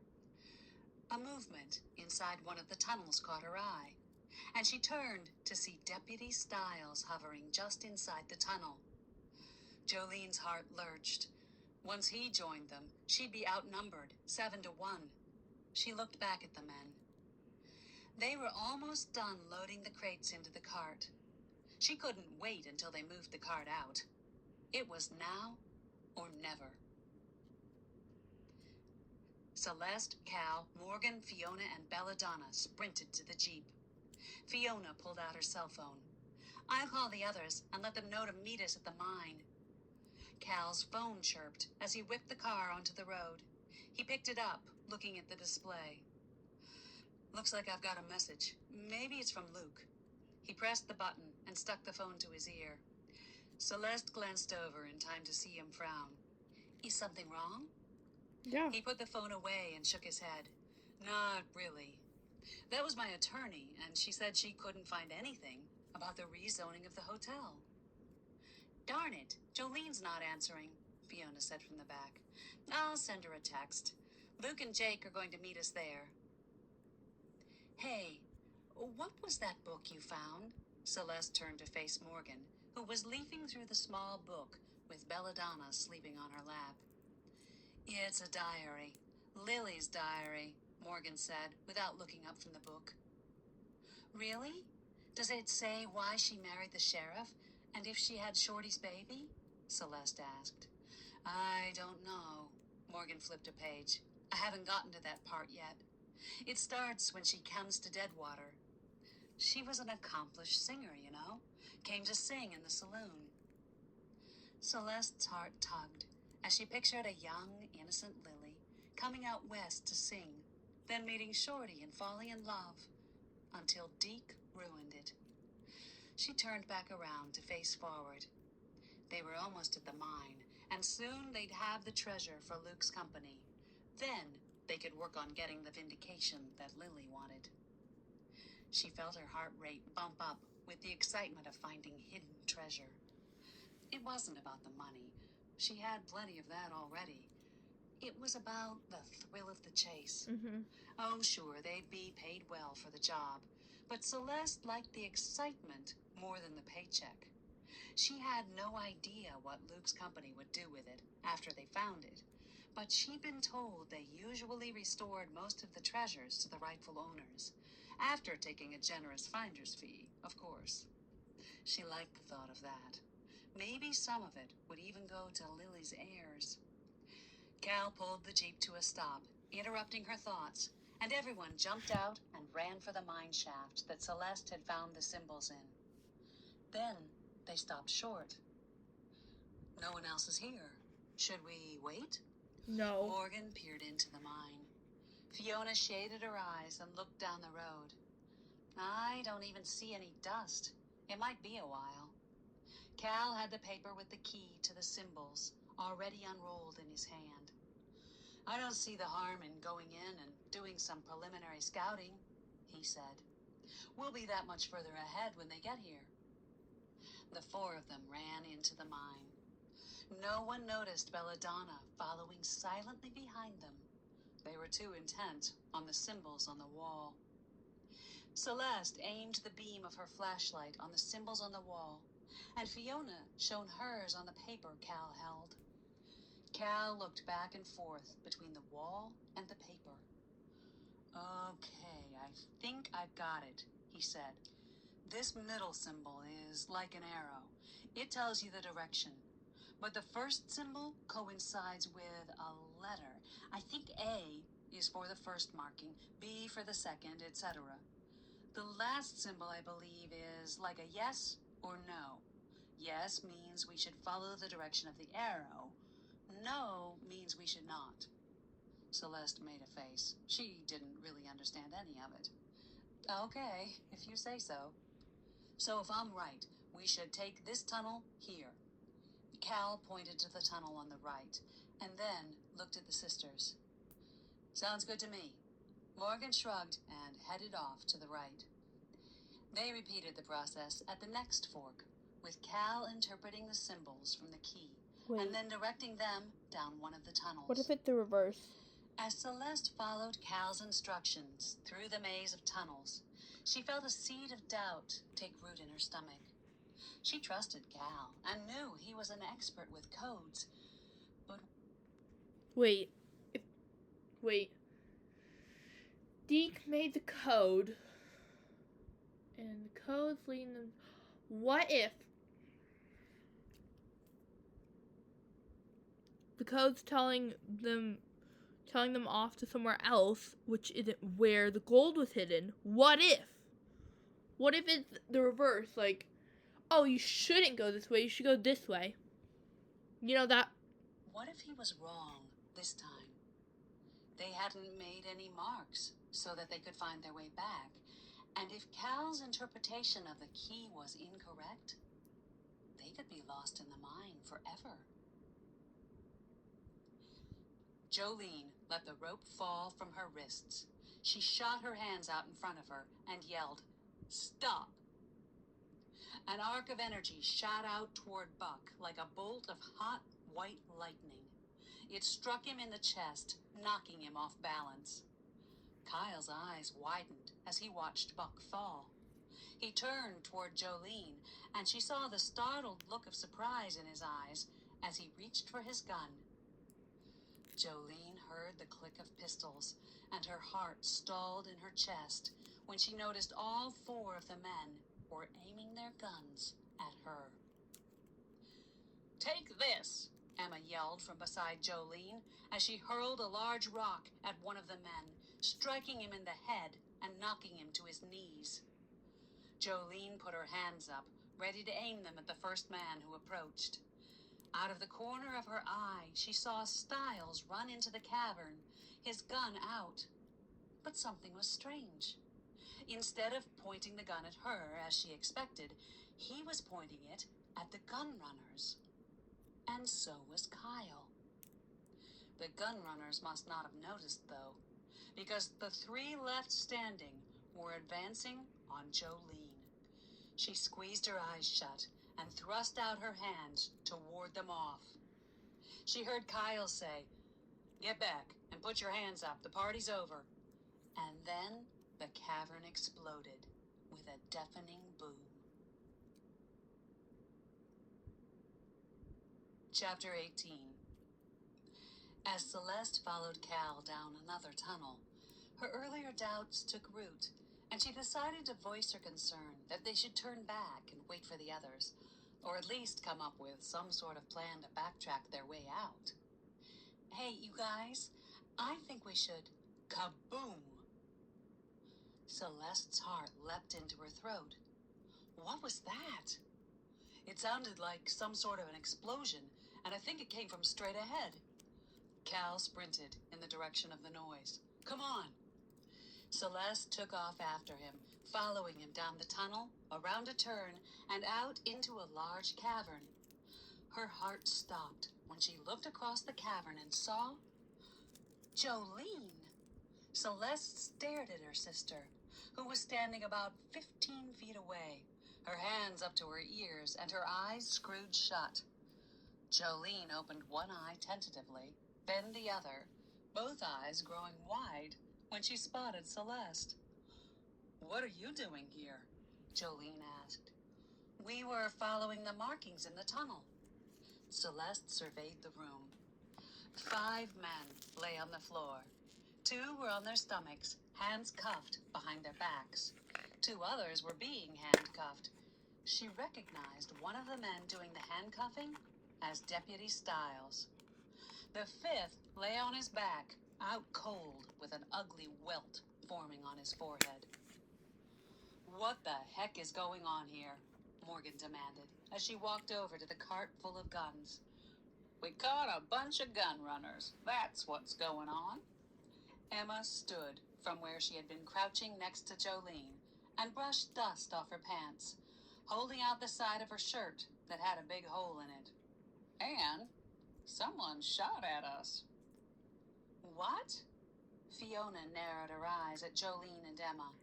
[SPEAKER 2] A movement inside one of the tunnels caught her eye, and she turned to see Deputy Stiles hovering just inside the tunnel. Jolene's heart lurched. Once he joined them, she'd be outnumbered, 7-1. She looked back at the men. They were almost done loading the crates into the cart. She couldn't wait until they moved the cart out. It was now or never. Celeste, Cal, Morgan, Fiona, and Belladonna sprinted to the Jeep. Fiona pulled out her cell phone. I'll call the others and let them know to meet us at the mine. Cal's phone chirped as he whipped the car onto the road. He picked it up, looking at the display. Looks like I've got a message. Maybe it's from Luke. He pressed the button and stuck the phone to his ear. Celeste glanced over in time to see him frown. Is something wrong?
[SPEAKER 1] Yeah.
[SPEAKER 2] He put the phone away and shook his head. Not really. That was my attorney, and she said she couldn't find anything about the rezoning of the hotel. Darn it, Jolene's not answering, Fiona said from the back. I'll send her a text. Luke and Jake are going to meet us there. Hey, what was that book you found? Celeste turned to face Morgan, who was leafing through the small book with Belladonna sleeping on her lap. It's a diary. Lily's diary, Morgan said, without looking up from the book. Really? Does it say why she married the sheriff, and if she had Shorty's baby? Celeste asked. I don't know. Morgan flipped a page. I haven't gotten to that part yet. It starts when she comes to Deadwater. She was an accomplished singer, you know. Came to sing in the saloon. Celeste's heart tugged as she pictured a young, innocent Lily coming out west to sing, then meeting Shorty and falling in love, until Deke ruined it. She turned back around to face forward. They were almost at the mine, and soon they'd have the treasure for Luke's company. Then they could work on getting the vindication that Lily wanted. She felt her heart rate bump up with the excitement of finding hidden treasure. It wasn't about the money. She had plenty of that already. It was about the thrill of the chase.
[SPEAKER 1] Mm-hmm.
[SPEAKER 2] Oh, sure, they'd be paid well for the job, but Celeste liked the excitement more than the paycheck. She had no idea what Luke's company would do with it after they found it, but she'd been told they usually restored most of the treasures to the rightful owners, after taking a generous finder's fee, of course. She liked the thought of that. Maybe some of it would even go to Lily's heirs. Cal pulled the Jeep to a stop, interrupting her thoughts, and everyone jumped out and ran for the mine shaft that Celeste had found the symbols in. Then they stopped short. No one else is here. Should we wait?
[SPEAKER 1] No.
[SPEAKER 2] Morgan peered into the mine. Fiona shaded her eyes and looked down the road. I don't even see any dust. It might be a while. Cal had the paper with the key to the symbols already unrolled in his hand. I don't see the harm in going in and doing some preliminary scouting, he said. We'll be that much further ahead when they get here. The four of them ran into the mine. No one noticed Belladonna following silently behind them. They were too intent on the symbols on the wall. Celeste aimed the beam of her flashlight on the symbols on the wall, and Fiona shone hers on the paper Cal held. Cal looked back and forth between the wall and the paper. Okay, I think I've got it, he said. This middle symbol is like an arrow. It tells you the direction. But the first symbol coincides with a letter. I think A is for the first marking, B for the second, etc. The last symbol, I believe, is like a yes or no. Yes means we should follow the direction of the arrow. No means we should not. Celeste made a face. She didn't really understand any of it. Okay, if you say so. So if I'm right, we should take this tunnel here. Cal pointed to the tunnel on the right, and then looked at the sisters. Sounds good to me. Morgan shrugged and headed off to the right. They repeated the process at the next fork, with Cal interpreting the symbols from the key,
[SPEAKER 1] Wait,
[SPEAKER 2] and then directing them down one of the tunnels.
[SPEAKER 1] what if it's the reverse?
[SPEAKER 2] As Celeste followed Cal's instructions through the maze of tunnels, she felt a seed of doubt take root in her stomach. She trusted Cal and knew he was an expert with codes, but...
[SPEAKER 1] Wait. Deke made the code, and the code's leading them... What if the code's telling them off to somewhere else, which isn't where the gold was hidden? What if it's the reverse? Like, oh, you shouldn't go this way, you should go this way. You know that...
[SPEAKER 2] What if he was wrong this time? They hadn't made any marks so that they could find their way back. And if Cal's interpretation of the key was incorrect, they could be lost in the mine forever. Jolene let the rope fall from her wrists. She shot her hands out in front of her and yelled, "Stop!" An arc of energy shot out toward Buck like a bolt of hot, white lightning. It struck him in the chest, knocking him off balance. Kyle's eyes widened as he watched Buck fall. He turned toward Jolene, and she saw the startled look of surprise in his eyes as he reached for his gun. Jolene heard the click of pistols, and her heart stalled in her chest when she noticed all 4 of the men were aiming their guns at her. "Take this!" Emma yelled from beside Jolene as she hurled a large rock at one of the men, striking him in the head and knocking him to his knees. Jolene put her hands up, ready to aim them at the first man who approached. Out of the corner of her eye, she saw Stiles run into the cavern, his gun out. But something was strange. Instead of pointing the gun at her, as she expected, he was pointing it at the gun runners. And so was Kyle. The gun runners must not have noticed, though, because the 3 left standing were advancing on Jolene. She squeezed her eyes shut and thrust out her hands to ward them off. She heard Kyle say, "Get back and put your hands up, the party's over." And then the cavern exploded with a deafening boom. Chapter 18. As Celeste followed Cal down another tunnel, her earlier doubts took root, and she decided to voice her concern that they should turn back and wait for the others, or at least come up with some sort of plan to backtrack their way out. "Hey, you guys, I think we should..." Kaboom! Celeste's heart leapt into her throat. What was that? It sounded like some sort of an explosion, and I think it came from straight ahead. Cal sprinted in the direction of the noise. "Come on!" Celeste took off after him, following him down the tunnel, around a turn, and out into a large cavern. Her heart stopped when she looked across the cavern and saw... Jolene! Celeste stared at her sister, who was standing about 15 feet away, her hands up to her ears and her eyes screwed shut. Jolene opened one eye tentatively, then the other, both eyes growing wide when she spotted Celeste. "What are you doing here?" Jolene asked. "We were following the markings in the tunnel." Celeste surveyed the room. 5 men lay on the floor. 2 were on their stomachs, hands cuffed behind their backs. 2 others were being handcuffed. She recognized one of the men doing the handcuffing as Deputy Stiles. The 5th lay on his back, out cold, with an ugly welt forming on his forehead. "What the heck is going on here?" Morgan demanded, as she walked over to the cart full of guns. "We caught a bunch of gun runners. That's what's going on." Emma stood from where she had been crouching next to Jolene and brushed dust off her pants, holding out the side of her shirt that had a big hole in it. "And someone shot at us." "What?" Fiona narrowed her eyes at Jolene and Emma.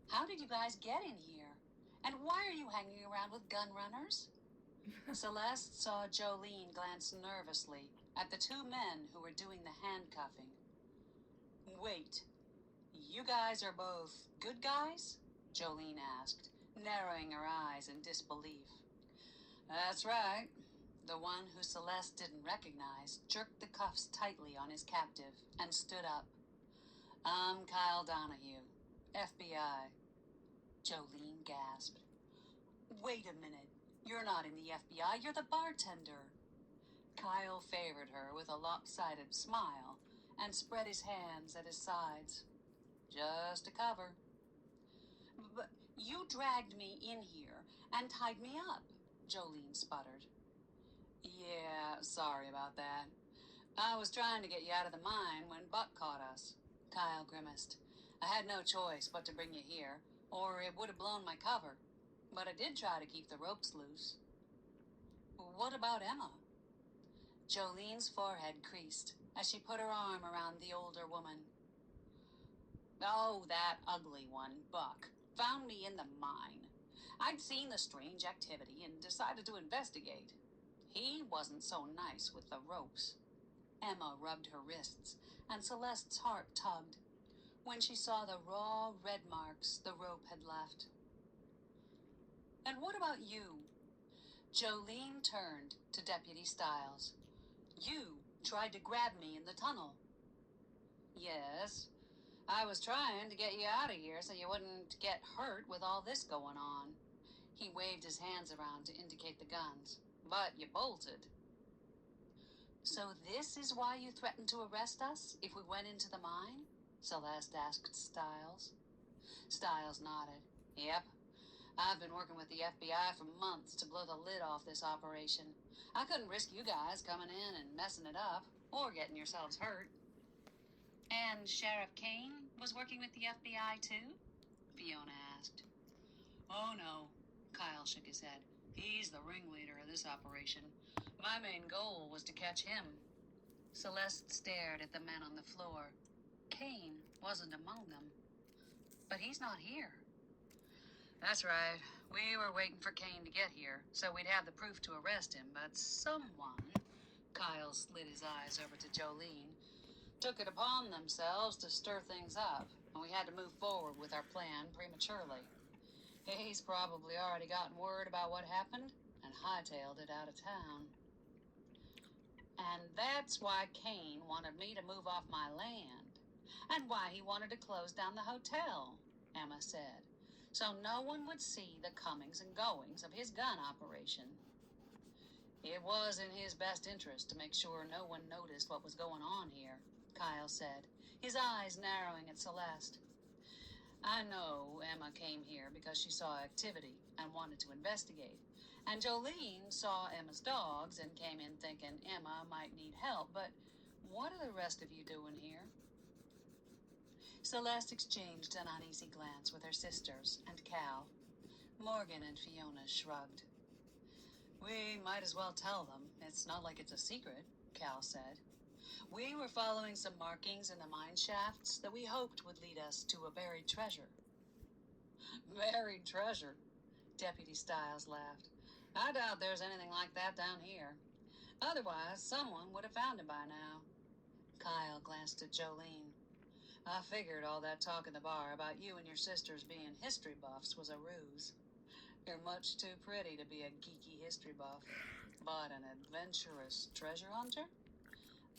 [SPEAKER 2] "How did you guys get in here? And why are you hanging around with gun runners?" Celeste saw Jolene glance nervously at the 2 men who were doing the handcuffing. "Wait, you guys are both good guys?" Jolene asked, narrowing her eyes in disbelief. "That's right." The one who Celeste didn't recognize jerked the cuffs tightly on his captive and stood up. "I'm Kyle Donahue, FBI." Jolene gasped. "Wait a minute. You're not in the FBI. You're the bartender." Kyle favored her with a lopsided smile and spread his hands at his sides. "Just a cover." "But you dragged me in here and tied me up," Jolene sputtered. "Yeah, sorry about that. I was trying to get you out of the mine when Buck caught us." Kyle grimaced. "I had no choice but to bring you here, or it would have blown my cover. But I did try to keep the ropes loose." "What about Emma?" Jolene's forehead creased as she put her arm around the older woman. "Oh, that ugly one, Buck, found me in the mine. I'd seen the strange activity and decided to investigate. He wasn't so nice with the ropes." Emma rubbed her wrists, and Celeste's heart tugged when she saw the raw red marks the rope had left. "And what about you?" Jolene turned to Deputy Stiles. "You tried to grab me in the tunnel." "Yes. I was trying to get you out of here so you wouldn't get hurt with all this going on." He waved his hands around to indicate the guns. "But you bolted." "So this is why you threatened to arrest us if we went into the mine?" Celeste asked Stiles. Stiles nodded. "Yep. I've been working with the FBI for months to blow the lid off this operation. I couldn't risk you guys coming in and messing it up, or getting yourselves hurt." "And Sheriff Kane was working with the FBI too?" Fiona asked. "Oh no," Kyle shook his head. "He's the ringleader of this operation. My main goal was to catch him." Celeste stared at the men on the floor. Kane wasn't among them. "But he's not here." "That's right. We were waiting for Kane to get here, so we'd have the proof to arrest him, but someone," Kyle slid his eyes over to Jolene, "took it upon themselves to stir things up, and we had to move forward with our plan prematurely. He's probably already gotten word about what happened and hightailed it out of town." "And that's why Kane wanted me to move off my land, and why he wanted to close down the hotel," Emma said, "so no one would see the comings and goings of his gun operation." "It was in his best interest to make sure no one noticed what was going on here," Kyle said, his eyes narrowing at Celeste. "I know Emma came here because she saw activity and wanted to investigate. And Jolene saw Emma's dogs and came in thinking Emma might need help. But what are the rest of you doing here?" Celeste exchanged an uneasy glance with her sisters and Cal. Morgan and Fiona shrugged. "We might as well tell them. It's not like it's a secret," Cal said. "We were following some markings in the mine shafts that we hoped would lead us to a buried treasure." "Buried treasure?" Deputy Stiles laughed. "I doubt there's anything like that down here. Otherwise, someone would have found it by now." Kyle glanced at Jolene. "I figured all that talk in the bar about you and your sisters being history buffs was a ruse. You're much too pretty to be a geeky history buff. But an adventurous treasure hunter?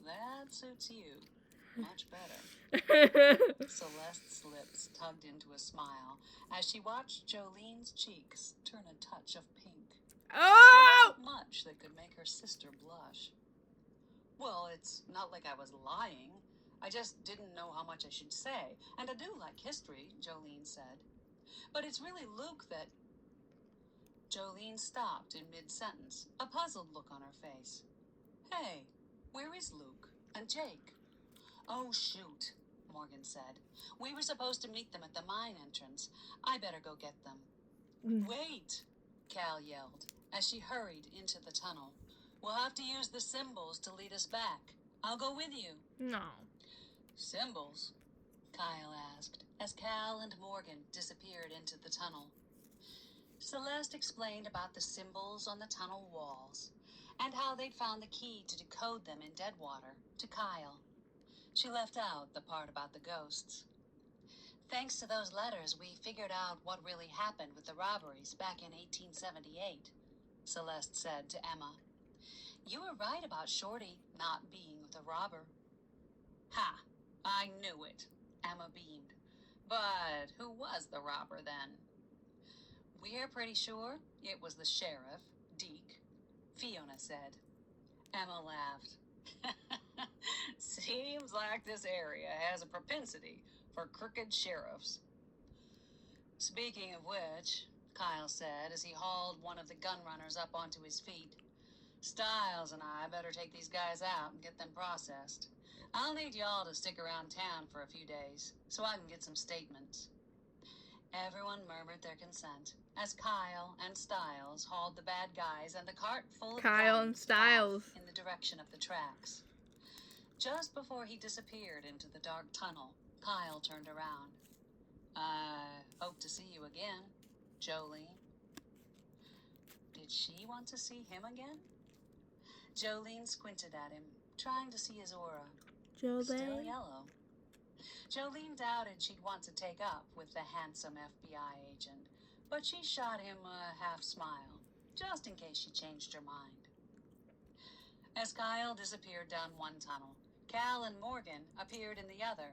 [SPEAKER 2] That suits you much better. Celeste's lips tugged into a smile as she watched Jolene's cheeks turn a touch of pink.
[SPEAKER 1] Oh!
[SPEAKER 2] There wasn't much that could make her sister blush. Well, it's not like I was lying. I just didn't know how much I should say. And I do like history, Jolene said. But it's really Luke that... Jolene stopped in mid-sentence, a puzzled look on her face. Hey, where is Luke and Jake? Oh, shoot, Morgan said. We were supposed to meet them at the mine entrance. I better go get them. Wait, Cal yelled as she hurried into the tunnel. We'll have to use the symbols to lead us back. I'll go with you.
[SPEAKER 1] No.
[SPEAKER 2] Symbols? Kyle asked as Cal and Morgan disappeared into the tunnel. Celeste explained about the symbols on the tunnel walls and how they'd found the key to decode them in Deadwater to Kyle. She left out the part about the ghosts. Thanks to those letters, we figured out what really happened with the robberies back in 1878, Celeste said to Emma. You were right about Shorty not being with a robber. Ha! I knew it, Emma beamed. But who was the robber then? We're pretty sure it was the sheriff, Deke, Fiona said. Emma laughed. Seems like this area has a propensity for crooked sheriffs. Speaking of which, Kyle said as he hauled one of the gun runners up onto his feet, Styles and I better take these guys out and get them processed. I'll need y'all to stick around town for a few days so I can get some statements. Everyone murmured their consent as Kyle and Styles hauled the bad guys and the cart full of
[SPEAKER 1] Kyle and
[SPEAKER 2] guns
[SPEAKER 1] Styles.
[SPEAKER 2] off in the direction of the tracks. Just before he disappeared into the dark tunnel, Kyle turned around. I hope to see you again, Jolene. Did she want to see him again? Jolene squinted at him, trying to see his aura. Still
[SPEAKER 1] Jolene.
[SPEAKER 2] yellow. Jolene doubted she'd want to take up with the handsome FBI agent, but she shot him a half smile, just in case she changed her mind. As Kyle disappeared down one tunnel, Cal and Morgan appeared in the other,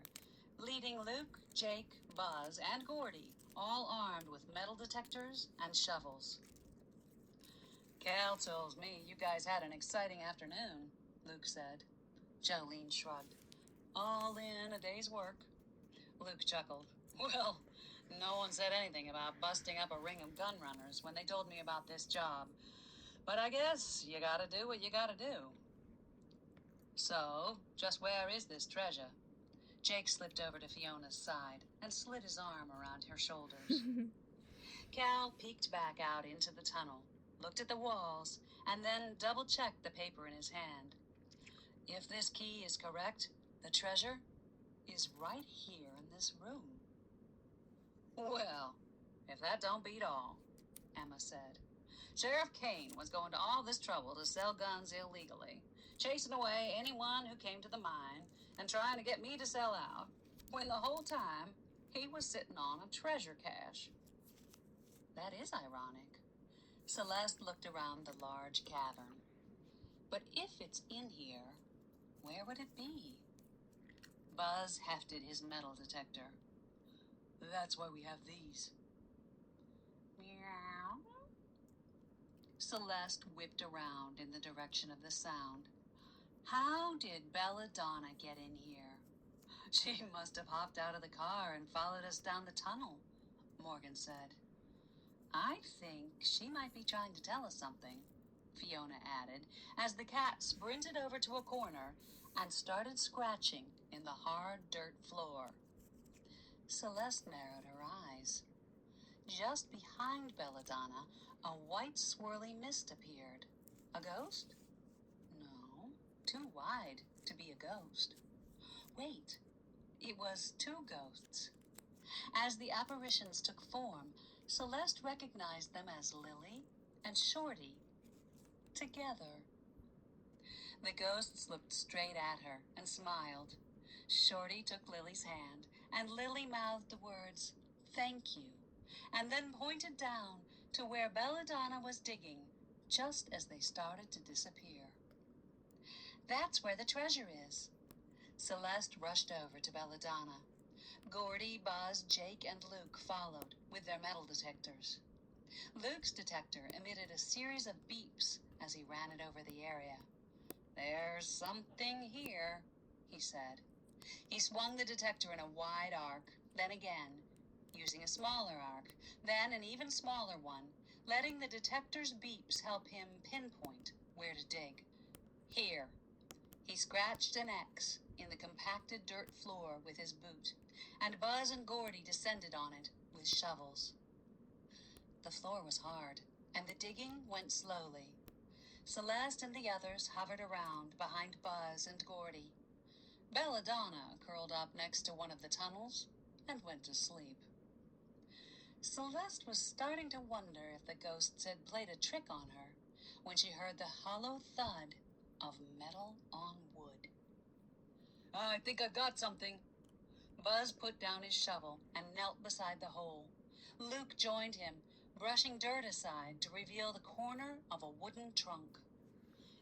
[SPEAKER 2] leading Luke, Jake, Buzz, and Gordy, all armed with metal detectors and shovels. Cal tells me you guys had an exciting afternoon, Luke said. Jolene shrugged. All in a day's work. Luke chuckled. Well, no one said anything about busting up a ring of gun runners when they told me about this job. But I guess you gotta do what you gotta do. So, just where is this treasure? Jake slipped over to Fiona's side and slid his arm around her shoulders. Cal peeked back out into the tunnel, looked at the walls, and then double-checked the paper in his hand. If this key is correct, the treasure is right here in this room. Well, if that don't beat all, Emma said. Sheriff Kane was going to all this trouble to sell guns illegally, chasing away anyone who came to the mine and trying to get me to sell out, when the whole time he was sitting on a treasure cache. That is ironic. Celeste looked around the large cavern. But if it's in here, where would it be? Buzz hefted his metal detector. That's why we have these. Meow. Celeste whipped around in the direction of the sound. How did Belladonna get in here? She must have hopped out of the car and followed us down the tunnel, Morgan said. I think she might be trying to tell us something, Fiona added, as the cat sprinted over to a corner and started scratching in the hard dirt floor. Celeste narrowed her eyes. Just behind Belladonna, a white swirly mist appeared. A ghost? No, too wide to be a ghost. Wait, it was two ghosts. As the apparitions took form, Celeste recognized them as Lily and Shorty, together. The ghosts looked straight at her and smiled. Shorty took Lily's hand, and Lily mouthed the words, "Thank you," and then pointed down to where Belladonna was digging, just as they started to disappear. That's where the treasure is. Celeste rushed over to Belladonna. Gordy, Buzz, Jake, and Luke followed with their metal detectors. Luke's detector emitted a series of beeps as he ran it over the area. "There's something here," he said. He swung the detector in a wide arc, then again, using a smaller arc, then an even smaller one, letting the detector's beeps help him pinpoint where to dig. "Here." He scratched an X in the compacted dirt floor with his boot, and Buzz and Gordy descended on it with shovels. The floor was hard, and the digging went slowly. Celeste and the others hovered around behind Buzz and Gordy. Belladonna curled up next to one of the tunnels and went to sleep. Celeste was starting to wonder if the ghosts had played a trick on her when she heard the hollow thud of metal on wood. "I think I got something." Buzz put down his shovel and knelt beside the hole. Luke joined him, brushing dirt aside to reveal the corner of a wooden trunk.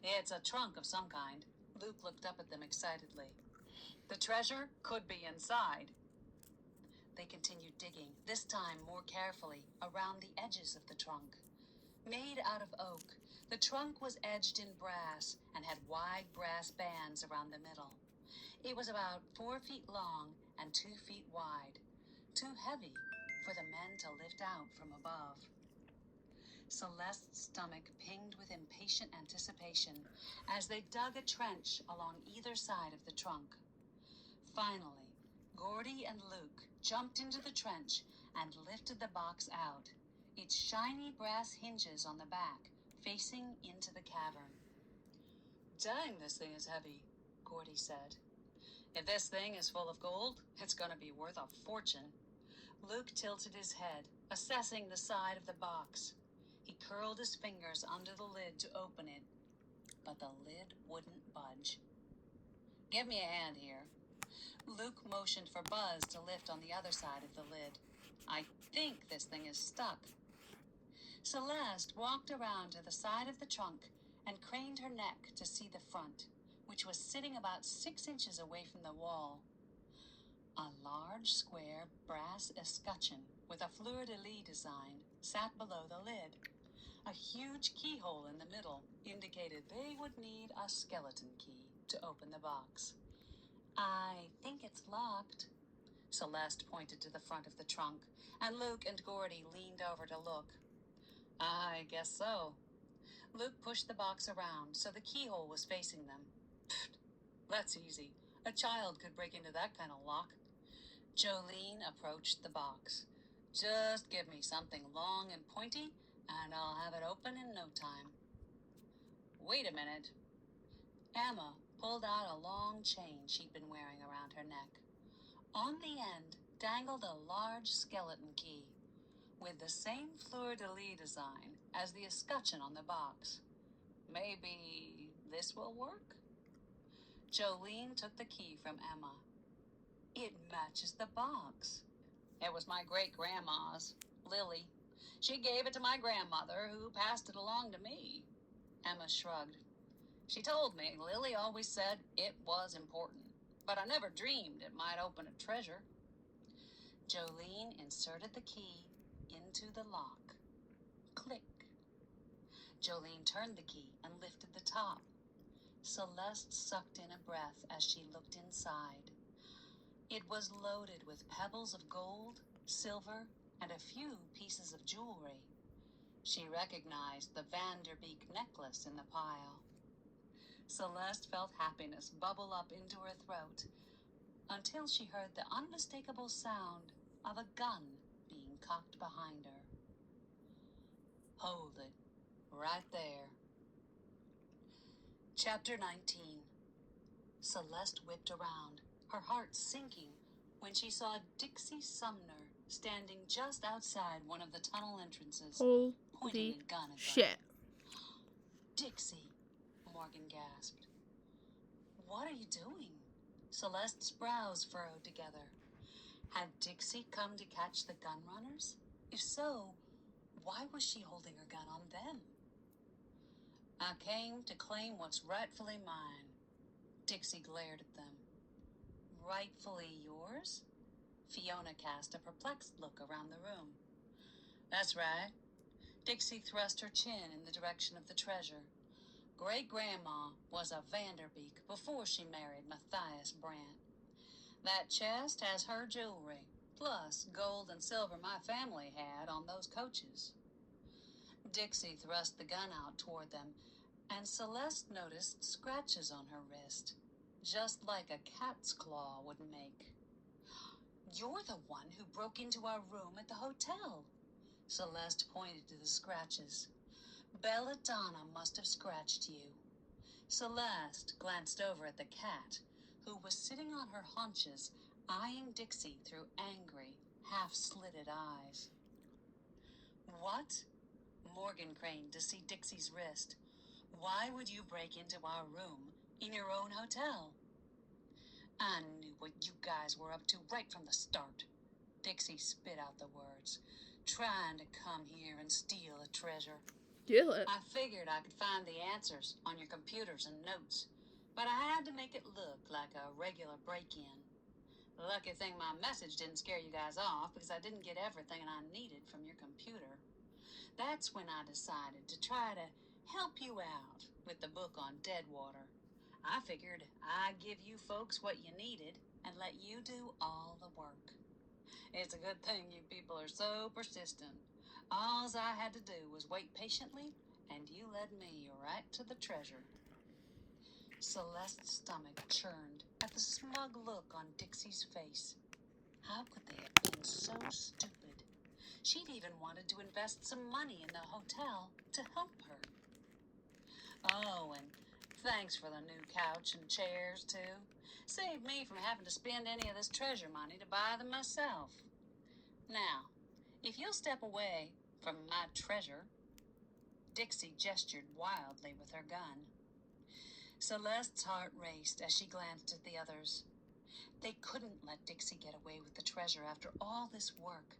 [SPEAKER 2] "It's a trunk of some kind." Luke looked up at them excitedly. "The treasure could be inside." They continued digging, this time more carefully, around the edges of the trunk. Made out of oak, the trunk was edged in brass and had wide brass bands around the middle. It was about 4 feet long and 2 feet wide, too heavy for the men to lift out from above. Celeste's stomach pinged with impatient anticipation as they dug a trench along either side of the trunk. Finally, Gordy and Luke jumped into the trench and lifted the box out, its shiny brass hinges on the back facing into the cavern. "Dang, this thing is heavy," Gordy said. "If this thing is full of gold, it's going to be worth a fortune." Luke tilted his head, assessing the side of the box. He curled his fingers under the lid to open it, but the lid wouldn't budge. "Give me a hand here." Luke motioned for Buzz to lift on the other side of the lid. "I think this thing is stuck." Celeste walked around to the side of the trunk and craned her neck to see the front, which was sitting about 6 inches away from the wall. A large square brass escutcheon with a fleur-de-lis design sat below the lid. A huge keyhole in the middle indicated they would need a skeleton key to open the box. "I think it's locked." Celeste pointed to the front of the trunk, and Luke and Gordy leaned over to look. "I guess so." Luke pushed the box around so the keyhole was facing them. "Pfft, that's easy. A child could break into that kind of lock." Jolene approached the box. "Just give me something long and pointy, and I'll have it open in no time." "Wait a minute." Emma pulled out a long chain she'd been wearing around her neck. On the end dangled a large skeleton key, with the same fleur-de-lis design as the escutcheon on the box. "Maybe this will work?" Jolene took the key from Emma. "It matches the box." "It was my great-grandma's, Lily. She gave it to my grandmother, who passed it along to me." Emma shrugged. "She told me Lily always said it was important, but I never dreamed it might open a treasure." Jolene inserted the key into the lock. Click. Jolene turned the key and lifted the top. Celeste sucked in a breath as she looked inside. It was loaded with pebbles of gold, silver, and a few pieces of jewelry. She recognized the Vanderbeek necklace in the pile. Celeste felt happiness bubble up into her throat until she heard the unmistakable sound of a gun being cocked behind her. "Hold it, right there." Chapter 19. Celeste whipped around, her heart sinking, when she saw Dixie Sumner standing just outside one of the tunnel entrances, pointing a gun at them.
[SPEAKER 1] Shit.
[SPEAKER 2] "Dixie," Morgan gasped. "What are you doing?" Celeste's brows furrowed together. Had Dixie come to catch the gun runners? If so, why was she holding her gun on them? "I came to claim what's rightfully mine." Dixie glared at them. Rightfully yours? Fiona cast a perplexed look around the room. That's right. Dixie thrust her chin in the direction of the treasure. Great-grandma was a Vanderbeek before she married Matthias Brandt. That chest has her jewelry, plus gold and silver my family had on those coaches. Dixie thrust the gun out toward them, and Celeste noticed scratches on her wrist, just like a cat's claw would make. You're the one who broke into our room at the hotel. Celeste pointed to the scratches. Belladonna must have scratched you. Celeste glanced over at the cat, who was sitting on her haunches, eyeing Dixie through angry, half-slitted eyes. What? Morgan craned to see Dixie's wrist. Why would you break into our room in your own hotel? I knew what you guys were up to right from the start. Dixie spit out the words. Trying to come here and steal a treasure.
[SPEAKER 1] Steal it?
[SPEAKER 2] I figured I could find the answers on your computers and notes, but I had to make it look like a regular break-in. Lucky thing my message didn't scare you guys off, because I didn't get everything I needed from your computer. That's when I decided to try to help you out with the book on Deadwater. I figured I'd give you folks what you needed and let you do all the work. It's a good thing you people are so persistent. All I had to do was wait patiently, and you led me right to the treasure. Celeste's stomach churned at the smug look on Dixie's face. How could they have been so stupid? She'd even wanted to invest some money in the hotel to help her. Oh, and thanks for the new couch and chairs, too. Saved me from having to spend any of this treasure money to buy them myself. Now, if you'll step away from my treasure. Dixie gestured wildly with her gun. Celeste's heart raced as she glanced at the others. They couldn't let Dixie get away with the treasure after all this work,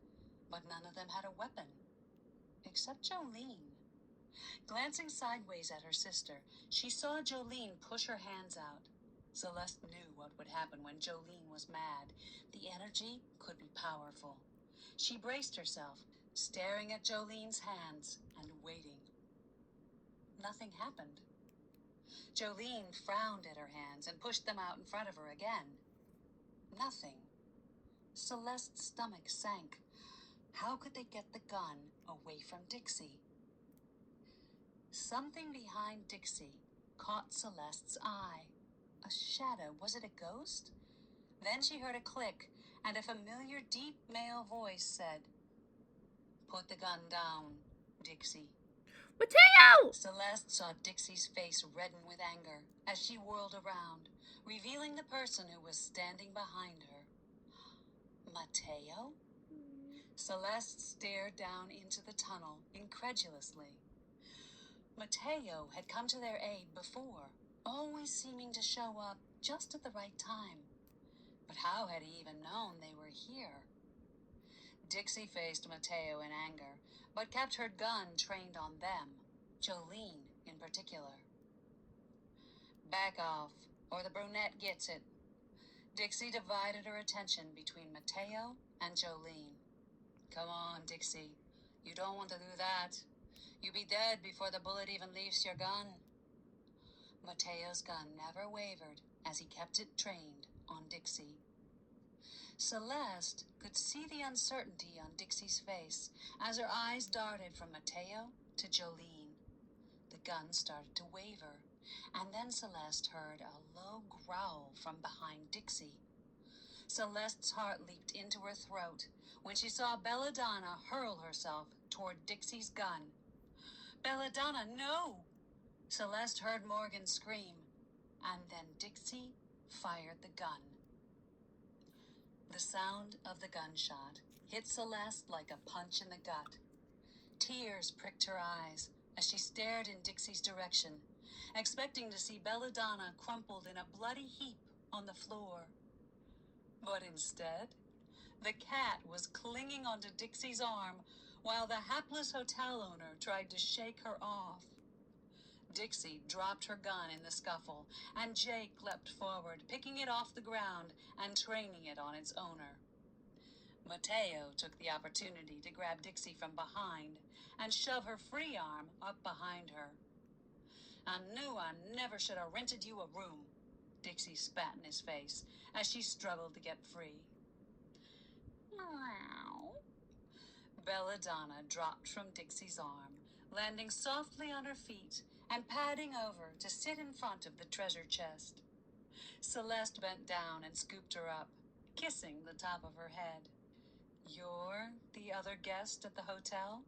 [SPEAKER 2] but none of them had a weapon, except Jolene. Glancing sideways at her sister, she saw Jolene push her hands out. Celeste knew what would happen when Jolene was mad. The energy could be powerful. She braced herself, staring at Jolene's hands and waiting. Nothing happened. Jolene frowned at her hands and pushed them out in front of her again. Nothing. Celeste's stomach sank. How could they get the gun away from Dixie? Something behind Dixie caught Celeste's eye. A shadow. Was it a ghost? Then she heard a click, and a familiar deep male voice said, "Put the gun down, Dixie."
[SPEAKER 1] Mateo!
[SPEAKER 2] Celeste saw Dixie's face redden with anger as she whirled around, revealing the person who was standing behind her. Mateo? Celeste stared down into the tunnel incredulously. Mateo had come to their aid before, always seeming to show up just at the right time. But how had he even known they were here? Dixie faced Mateo in anger, but kept her gun trained on them, Jolene in particular. Back off, or the brunette gets it. Dixie divided her attention between Mateo and Jolene. Come on, Dixie. You don't want to do that. You'll be dead before the bullet even leaves your gun. Mateo's gun never wavered as he kept it trained on Dixie. Celeste could see the uncertainty on Dixie's face as her eyes darted from Mateo to Jolene. The gun started to waver, and then Celeste heard a low growl from behind Dixie. Celeste's heart leaped into her throat when she saw Belladonna hurl herself toward Dixie's gun. Belladonna, no! Celeste heard Morgan scream, and then Dixie fired the gun. The sound of the gunshot hit Celeste like a punch in the gut. Tears pricked her eyes as she stared in Dixie's direction, expecting to see Belladonna crumpled in a bloody heap on the floor. But instead, the cat was clinging onto Dixie's arm while the hapless hotel owner tried to shake her off. Dixie dropped her gun in the scuffle, and Jake leapt forward, picking it off the ground and training it on its owner. Mateo took the opportunity to grab Dixie from behind and shove her free arm up behind her. I knew I never should have rented you a room, Dixie spat in his face as she struggled to get free. Meow. Belladonna dropped from Dixie's arm, landing softly on her feet and padding over to sit in front of the treasure chest. Celeste bent down and scooped her up, kissing the top of her head. You're the other guest at the hotel?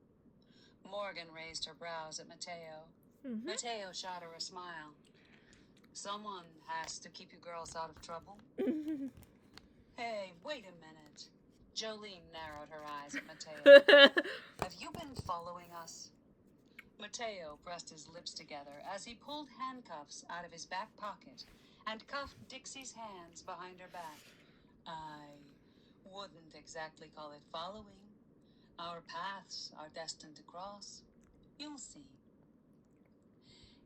[SPEAKER 2] Morgan raised her brows at Mateo.
[SPEAKER 1] Mm-hmm.
[SPEAKER 2] Mateo shot her a smile. Someone has to keep you girls out of trouble. Hey, wait a minute. Jolene narrowed her eyes at Mateo. Have you been following us? Mateo pressed his lips together as he pulled handcuffs out of his back pocket and cuffed Dixie's hands behind her back. I wouldn't exactly call it following. Our paths are destined to cross. You'll see.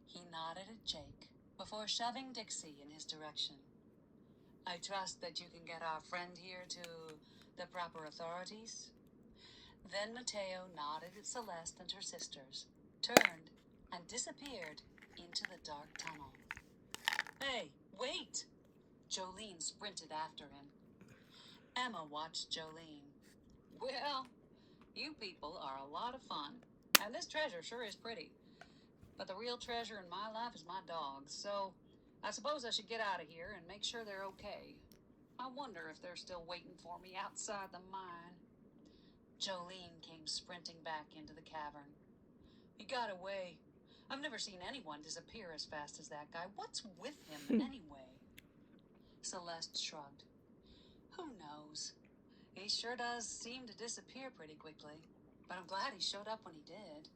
[SPEAKER 2] He nodded at Jake before shoving Dixie in his direction. I trust that you can get our friend here to the proper authorities. Then Mateo nodded at Celeste and her sisters, turned, and disappeared into the dark tunnel. Hey, wait! Jolene sprinted after him. Emma watched Jolene. Well, you people are a lot of fun, and this treasure sure is pretty. But the real treasure in my life is my dogs, so I suppose I should get out of here and make sure they're okay. I wonder if they're still waiting for me outside the mine. Jolene came sprinting back into the cavern. He got away. I've never seen anyone disappear as fast as that guy. What's with him anyway? Celeste shrugged. Who knows? He sure does seem to disappear pretty quickly, but I'm glad he showed up when he did.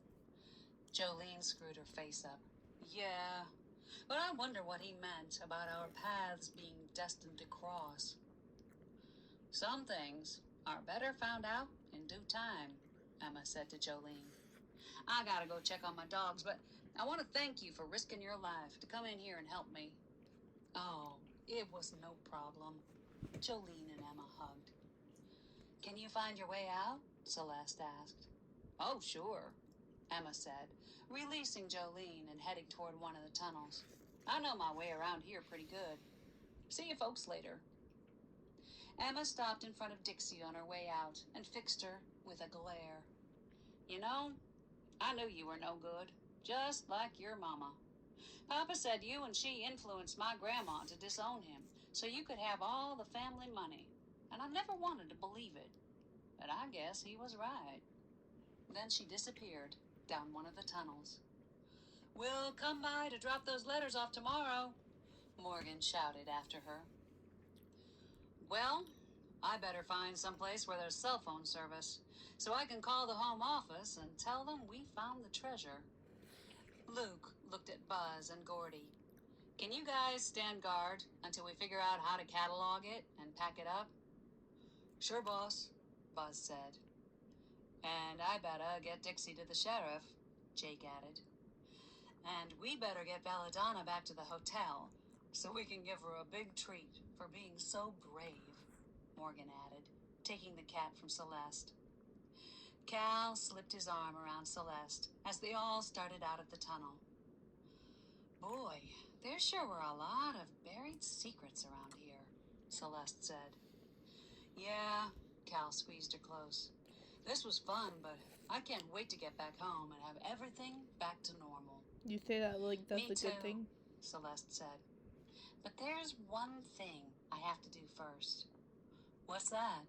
[SPEAKER 2] Jolene screwed her face up. Yeah, but I wonder what he meant about our paths being destined to cross. Some things are better found out in due time, Emma said to Jolene. I gotta go check on my dogs, but I want to thank you for risking your life to come in here and help me. Oh, it was no problem. Jolene and Emma hugged. Can you find your way out? Celeste asked. Oh, sure, Emma said, releasing Jolene and heading toward one of the tunnels. I know my way around here pretty good. See you folks later. Emma stopped in front of Dixie on her way out and fixed her with a glare. You know, I knew you were no good, just like your mama. Papa said you and she influenced my grandma to disown him so you could have all the family money, and I never wanted to believe it, but I guess he was right. Then she disappeared down one of the tunnels. We'll come by to drop those letters off tomorrow, Morgan shouted after her. Well, I better find someplace where there's cell phone service, so I can call the home office and tell them we found the treasure. Luke looked at Buzz and Gordy. Can you guys stand guard until we figure out how to catalog it and pack it up? Sure, boss, Buzz said. And I better get Dixie to the sheriff, Jake added. And we better get Belladonna back to the hotel so we can give her a big treat for being so brave, Morgan added, taking the cat from Celeste. Cal slipped his arm around Celeste as they all started out of the tunnel. Boy, there sure were a lot of buried secrets around here, Celeste said. Yeah, Cal squeezed her close. This was fun, but I can't wait to get back home and have everything back to normal.
[SPEAKER 1] You say that like that's
[SPEAKER 2] Me
[SPEAKER 1] a good
[SPEAKER 2] too,
[SPEAKER 1] thing?
[SPEAKER 2] Celeste said. But there's one thing I have to do first. What's that?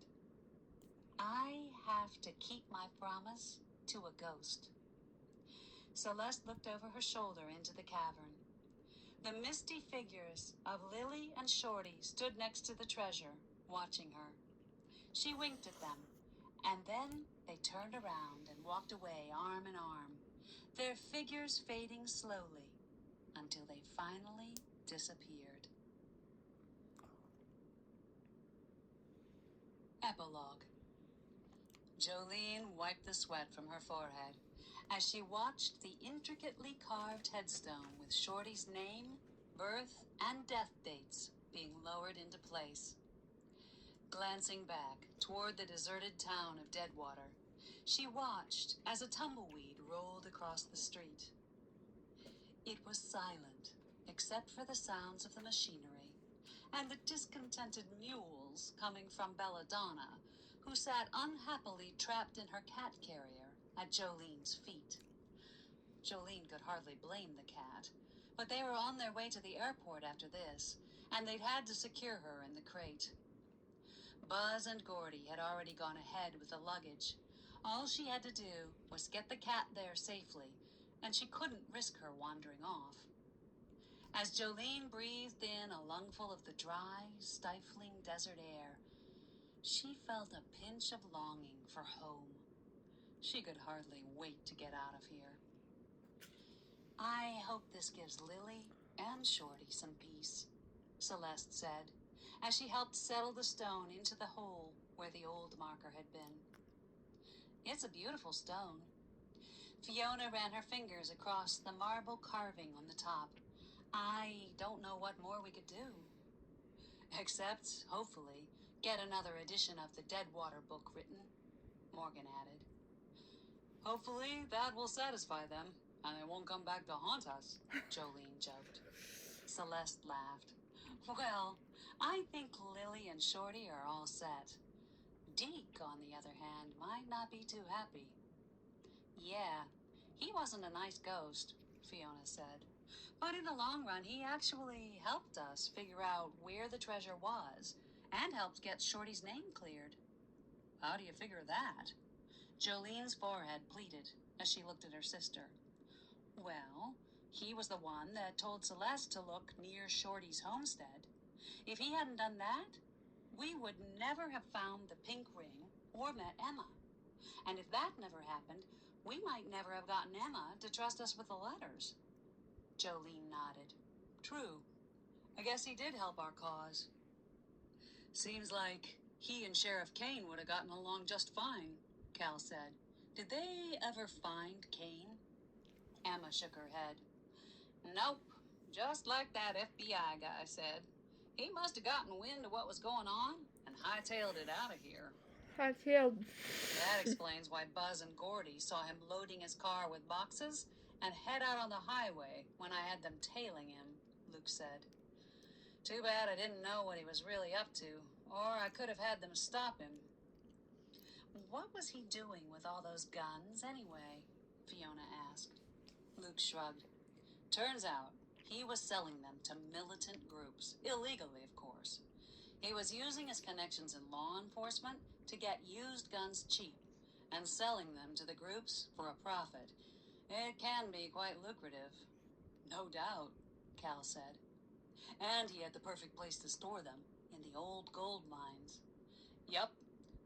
[SPEAKER 2] I have to keep my promise to a ghost. Celeste looked over her shoulder into the cavern. The misty figures of Lily and Shorty stood next to the treasure, watching her. She winked at them, and then they turned around and walked away arm in arm, their figures fading slowly until they finally disappeared. Epilogue. Jolene wiped the sweat from her forehead as she watched the intricately carved headstone with Shorty's name, birth, and death dates being lowered into place. Glancing back toward the deserted town of Deadwater, she watched as a tumbleweed rolled across the street. It was silent, except for the sounds of the machinery and the discontented mules coming from Belladonna, who sat unhappily trapped in her cat carrier at Jolene's feet. Jolene could hardly blame the cat, but they were on their way to the airport after this, and they'd had to secure her in the crate. Buzz and Gordy had already gone ahead with the luggage. All she had to do was get the cat there safely, and she couldn't risk her wandering off. As Jolene breathed in a lungful of the dry, stifling desert air, she felt a pinch of longing for home. She could hardly wait to get out of here. I hope this gives Lily and Shorty some peace, Celeste said, as she helped settle the stone into the hole where the old marker had been. It's a beautiful stone. Fiona ran her fingers across the marble carving on the top. I don't know what more we could do. Except, hopefully, get another edition of the Deadwater book written, Morgan added. Hopefully that will satisfy them, and they won't come back to haunt us, Jolene joked. Celeste laughed. Well, I think Lily and Shorty are all set. Deke, on the other hand, might not be too happy. Yeah, he wasn't a nice ghost, Fiona said. But in the long run, he actually helped us figure out where the treasure was and helped get Shorty's name cleared. How do you figure that? Jolene's forehead pleated as she looked at her sister. Well, he was the one that told Celeste to look near Shorty's homestead. If he hadn't done that, we would never have found the pink ring or met Emma. And if that never happened, we might never have gotten Emma to trust us with the letters. Jolene nodded. True. I guess he did help our cause. Seems like he and Sheriff Kane would have gotten along just fine, Cal said. Did they ever find Kane? Emma shook her head. Nope. Just like that FBI guy said. He must have gotten wind of what was going on and hightailed it out of here.
[SPEAKER 1] Hightailed.
[SPEAKER 2] That explains why Buzz and Gordy saw him loading his car with boxes and head out on the highway when I had them tailing him, Luke said. Too bad I didn't know what he was really up to, or I could have had them stop him. What was he doing with all those guns anyway? Fiona asked. Luke shrugged. Turns out he was selling them to militant groups, illegally of course. He was using his connections in law enforcement to get used guns cheap and selling them to the groups for a profit. It can be quite lucrative. No doubt, Cal said. And he had the perfect place to store them, in the old gold mines. Yup,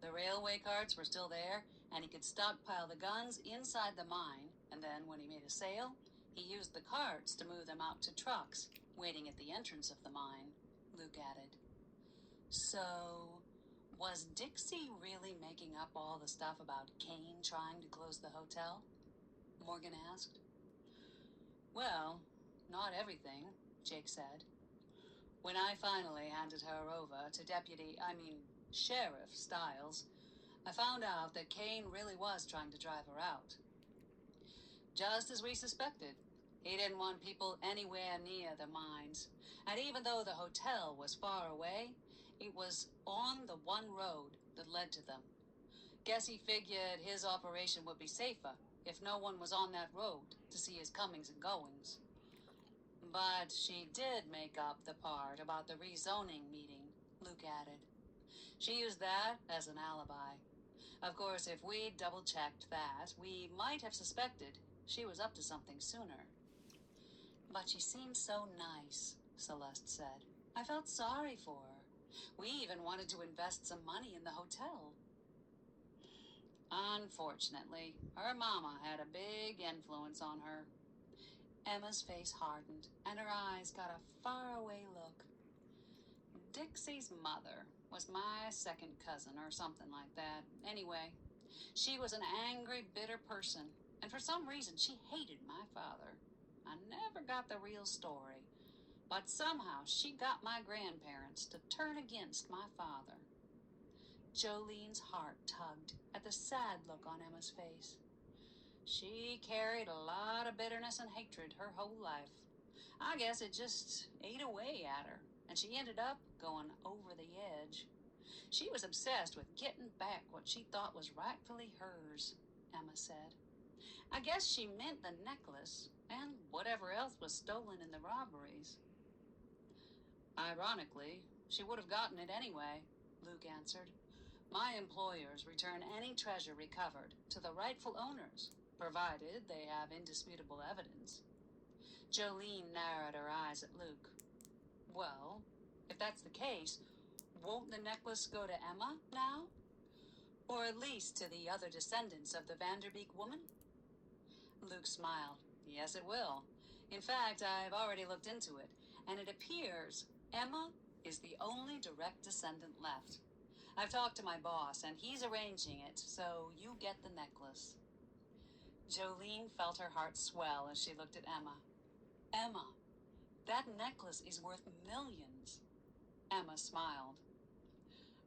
[SPEAKER 2] the railway carts were still there, and he could stockpile the guns inside the mine, and then when he made a sale, he used the carts to move them out to trucks, waiting at the entrance of the mine, Luke added. So, was Dixie really making up all the stuff about Kane trying to close the hotel? Morgan asked. Well, not everything, Jake said. When I finally handed her over to Sheriff Stiles, I found out that Kane really was trying to drive her out. Just as we suspected, he didn't want people anywhere near the mines. And even though the hotel was far away, it was on the one road that led to them. Guess he figured his operation would be safer if no one was on that road to see his comings and goings. But she did make up the part about the rezoning meeting, Luke added. She used that as an alibi. Of course, if we'd double-checked that, we might have suspected she was up to something sooner. But she seemed so nice, Celeste said. I felt sorry for her. We even wanted to invest some money in the hotel. Unfortunately, her mama had a big influence on her. Emma's face hardened, and her eyes got a faraway look. Dixie's mother was my second cousin or something like that. Anyway, she was an angry, bitter person, and for some reason she hated my father. I never got the real story, but somehow she got my grandparents to turn against my father. Jolene's heart tugged at the sad look on Emma's face. She carried a lot of bitterness and hatred her whole life. I guess it just ate away at her, and she ended up going over the edge. She was obsessed with getting back what she thought was rightfully hers, Emma said. I guess she meant the necklace and whatever else was stolen in the robberies. Ironically, she would have gotten it anyway, Luke answered. My employers return any treasure recovered to the rightful owners, provided they have indisputable evidence. Jolene narrowed her eyes at Luke. Well, if that's the case, won't the necklace go to Emma now? Or at least to the other descendants of the Vanderbeek woman? Luke smiled. Yes, it will. In fact, I've already looked into it, and it appears Emma is the only direct descendant left. I've talked to my boss, and he's arranging it, so you get the necklace. Jolene felt her heart swell as she looked at Emma. Emma, that necklace is worth millions. Emma smiled.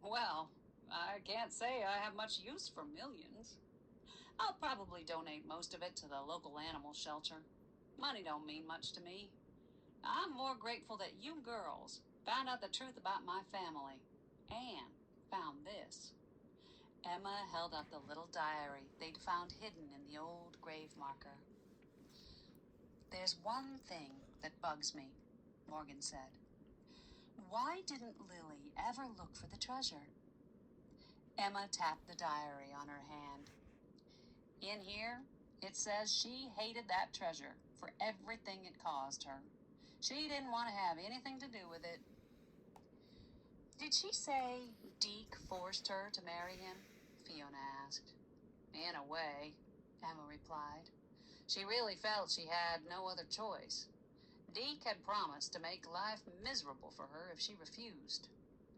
[SPEAKER 2] Well, I can't say I have much use for millions. I'll probably donate most of it to the local animal shelter. Money don't mean much to me. I'm more grateful that you girls found out the truth about my family and found this. Emma held up the little diary they'd found hidden in the old grave marker. There's one thing that bugs me, Morgan said. Why didn't Lily ever look for the treasure? Emma tapped the diary on her hand. In here, it says she hated that treasure for everything it caused her. She didn't want to have anything to do with it. Did she say Deke forced her to marry him? Fiona asked. In a way, Emma replied. She really felt she had no other choice. Deke had promised to make life miserable for her if she refused.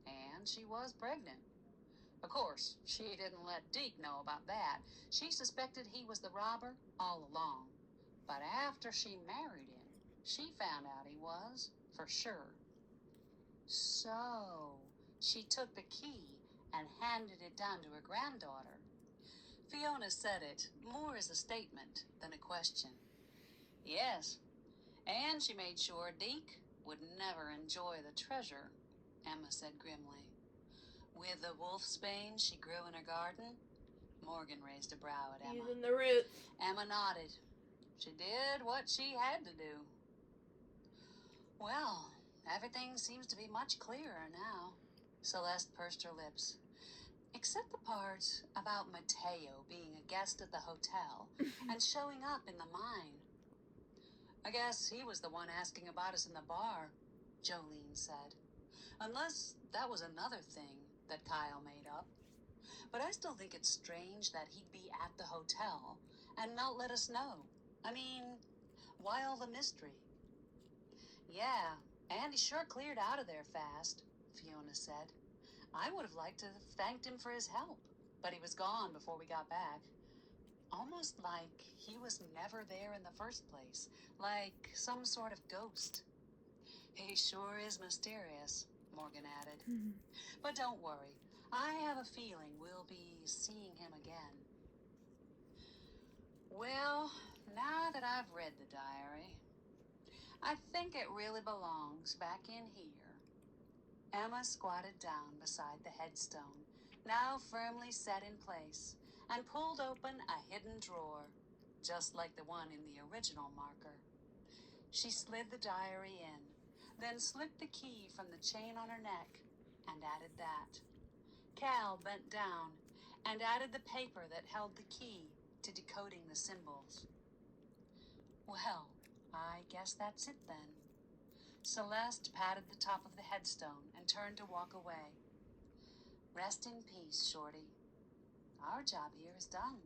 [SPEAKER 2] And she was pregnant. Of course, she didn't let Deke know about that. She suspected he was the robber all along. But after she married him, she found out he was, for sure. So, she took the key and handed it down to her granddaughter. Fiona said it more as a statement than a question. Yes, and she made sure Deke would never enjoy the treasure, Emma said grimly. With the wolfsbane she grew in her garden? Morgan raised a brow at Emma.
[SPEAKER 1] Using the roots.
[SPEAKER 2] Emma nodded. She did what she had to do. Well, everything seems to be much clearer now. Celeste pursed her lips. Except the part about Mateo being a guest at the hotel and showing up in the mine. I guess he was the one asking about us in the bar, Jolene said. Unless that was another thing that Kyle made up. But I still think it's strange that he'd be at the hotel and not let us know. I mean, why all the mystery? Yeah, and he sure cleared out of there fast, Fiona said. I would have liked to have thanked him for his help, but he was gone before we got back. Almost like he was never there in the first place, like some sort of ghost. He sure is mysterious, Morgan added. But don't worry, I have a feeling we'll be seeing him again. Well, now that I've read the diary, I think it really belongs back in here. Emma squatted down beside the headstone, now firmly set in place, and pulled open a hidden drawer, just like the one in the original marker. She slid the diary in, then slipped the key from the chain on her neck, and added that. Cal bent down and added the paper that held the key to decoding the symbols. Well, I guess that's it then. Celeste patted the top of the headstone and turned to walk away. Rest in peace, Shorty. Our job here is done.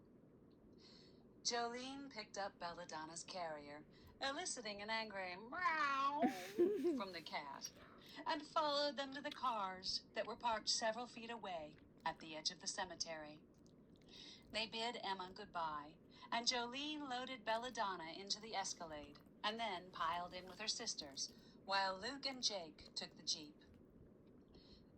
[SPEAKER 2] Jolene picked up Belladonna's carrier, eliciting an angry meow from the cat, and followed them to the cars that were parked several feet away at the edge of the cemetery. They bid Emma goodbye and Jolene loaded Belladonna into the Escalade and then piled in with her sisters, while Luke and Jake took the Jeep.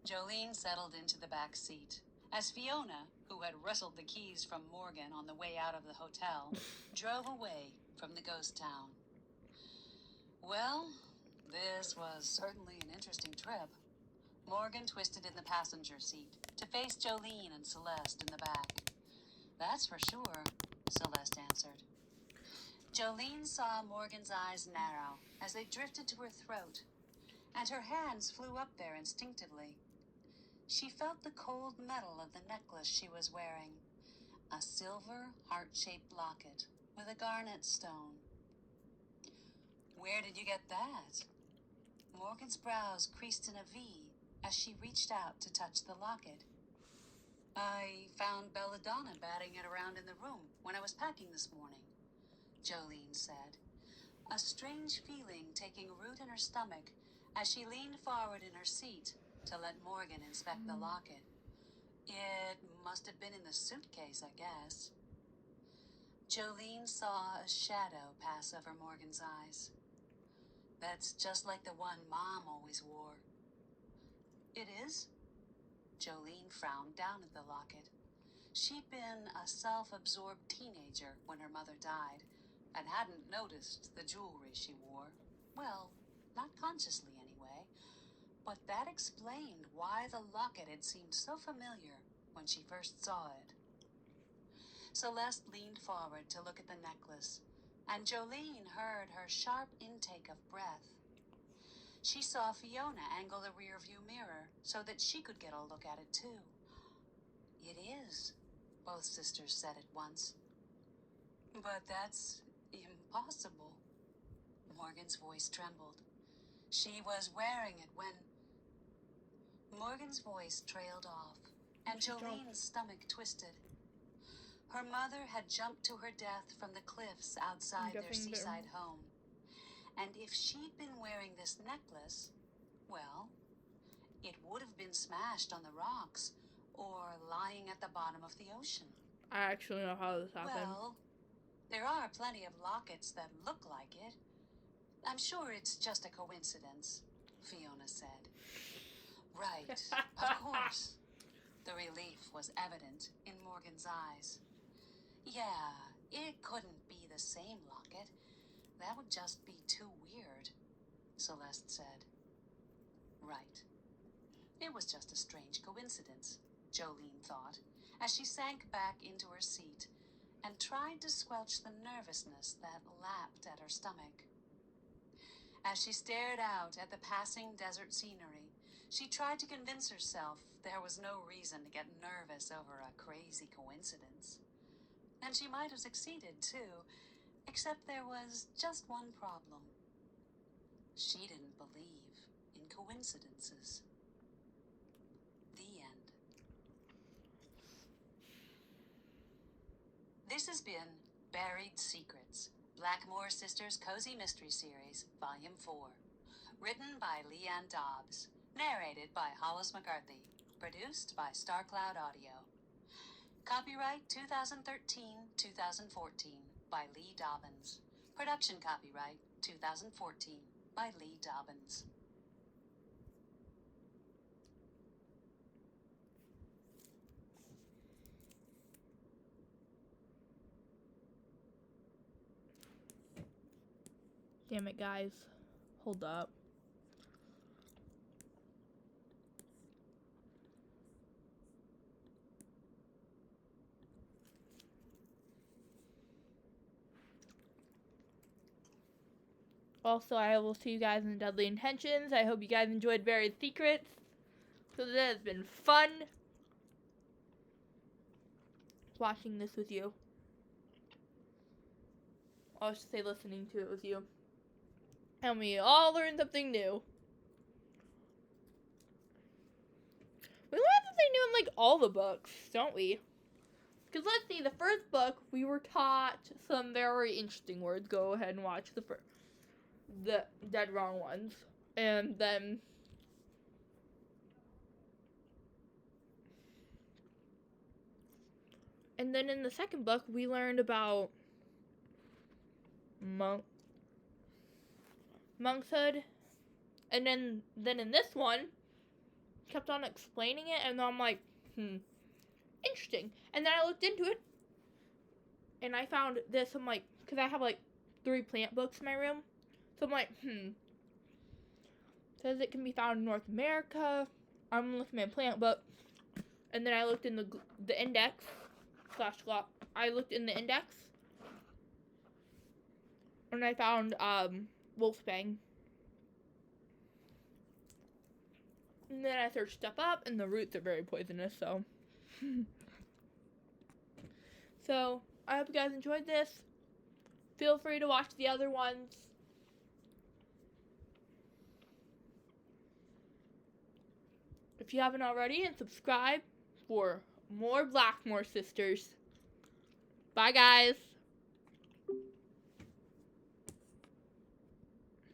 [SPEAKER 2] Jolene settled into the back seat, as Fiona, who had wrestled the keys from Morgan on the way out of the hotel, drove away from the ghost town. Well, this was certainly an interesting trip. Morgan twisted in the passenger seat to face Jolene and Celeste in the back. That's for sure, Celeste answered. Jolene saw Morgan's eyes narrow as they drifted to her throat, and her hands flew up there instinctively. She felt the cold metal of the necklace she was wearing, a silver heart-shaped locket with a garnet stone. Where did you get that? Morgan's brows creased in a V as she reached out to touch the locket. I found Belladonna batting it around in the room when I was packing this morning, Jolene said, a strange feeling taking root in her stomach as she leaned forward in her seat to let Morgan inspect the locket. It must have been in the suitcase, I guess. Jolene saw a shadow pass over Morgan's eyes. That's just like the one Mom always wore. It is? Jolene frowned down at the locket. She'd been a self-absorbed teenager when her mother died, and hadn't noticed the jewelry she wore. Well, not consciously anyway. But that explained why the locket had seemed so familiar when she first saw it. Celeste leaned forward to look at the necklace, and Jolene heard her sharp intake of breath. She saw Fiona angle the rear-view mirror so that she could get a look at it too. It is, both sisters said at once. But that's impossible. Morgan's voice trembled. She was wearing it when... Morgan's voice trailed off, and Jolene's stomach twisted. Her mother had jumped to her death from the cliffs outside their seaside home. And if she'd been wearing this necklace, well, it would have been smashed on the rocks or lying at the bottom of the ocean.
[SPEAKER 1] I actually know how this happened.
[SPEAKER 2] Well, there are plenty of lockets that look like it. I'm sure it's just a coincidence, Fiona said. Right, of course. The relief was evident in Morgan's eyes. Yeah, it couldn't be the same locket. That would just be too weird, Celeste said. Right. It was just a strange coincidence, Jolene thought, as she sank back into her seat and tried to squelch the nervousness that lapped at her stomach. As she stared out at the passing desert scenery, she tried to convince herself there was no reason to get nervous over a crazy coincidence. And she might have succeeded, too, except there was just one problem. She didn't believe in coincidences. The end. This has been Buried Secrets, Blackmore Sisters Cozy Mystery Series, Volume 4. Written by Leanne Dobbs. Narrated by Hollis McCarthy. Produced by StarCloud Audio. Copyright 2013-2014 by Lee Dobbins. Production copyright 2014 by Lee Dobbins.
[SPEAKER 1] Damn it, guys. Hold up. Also, I will see you guys in Deadly Intentions. I hope you guys enjoyed Buried Secrets. So this has been fun watching this with you. I should say listening to it with you. And we all learned something new. We learned something new in like all the books, don't we? Because let's see, the first book we were taught some very interesting words. Go ahead and watch the Dead Wrong ones. And then And then in the second book, we learned about monkshood. And then in this one, kept on explaining it, and I'm like, interesting. And then I looked into it, and I found this. I'm like, because I have like 3 plant books in my room, so I'm like, says it can be found in North America. I'm looking at my plant book, and then I looked in the index I looked in the index, and I found wolfsbane. And then I searched stuff up, and the roots are very poisonous, so. So, I hope you guys enjoyed this. Feel free to watch the other ones. If you haven't already, and subscribe for more Blackmore Sisters. Bye, guys.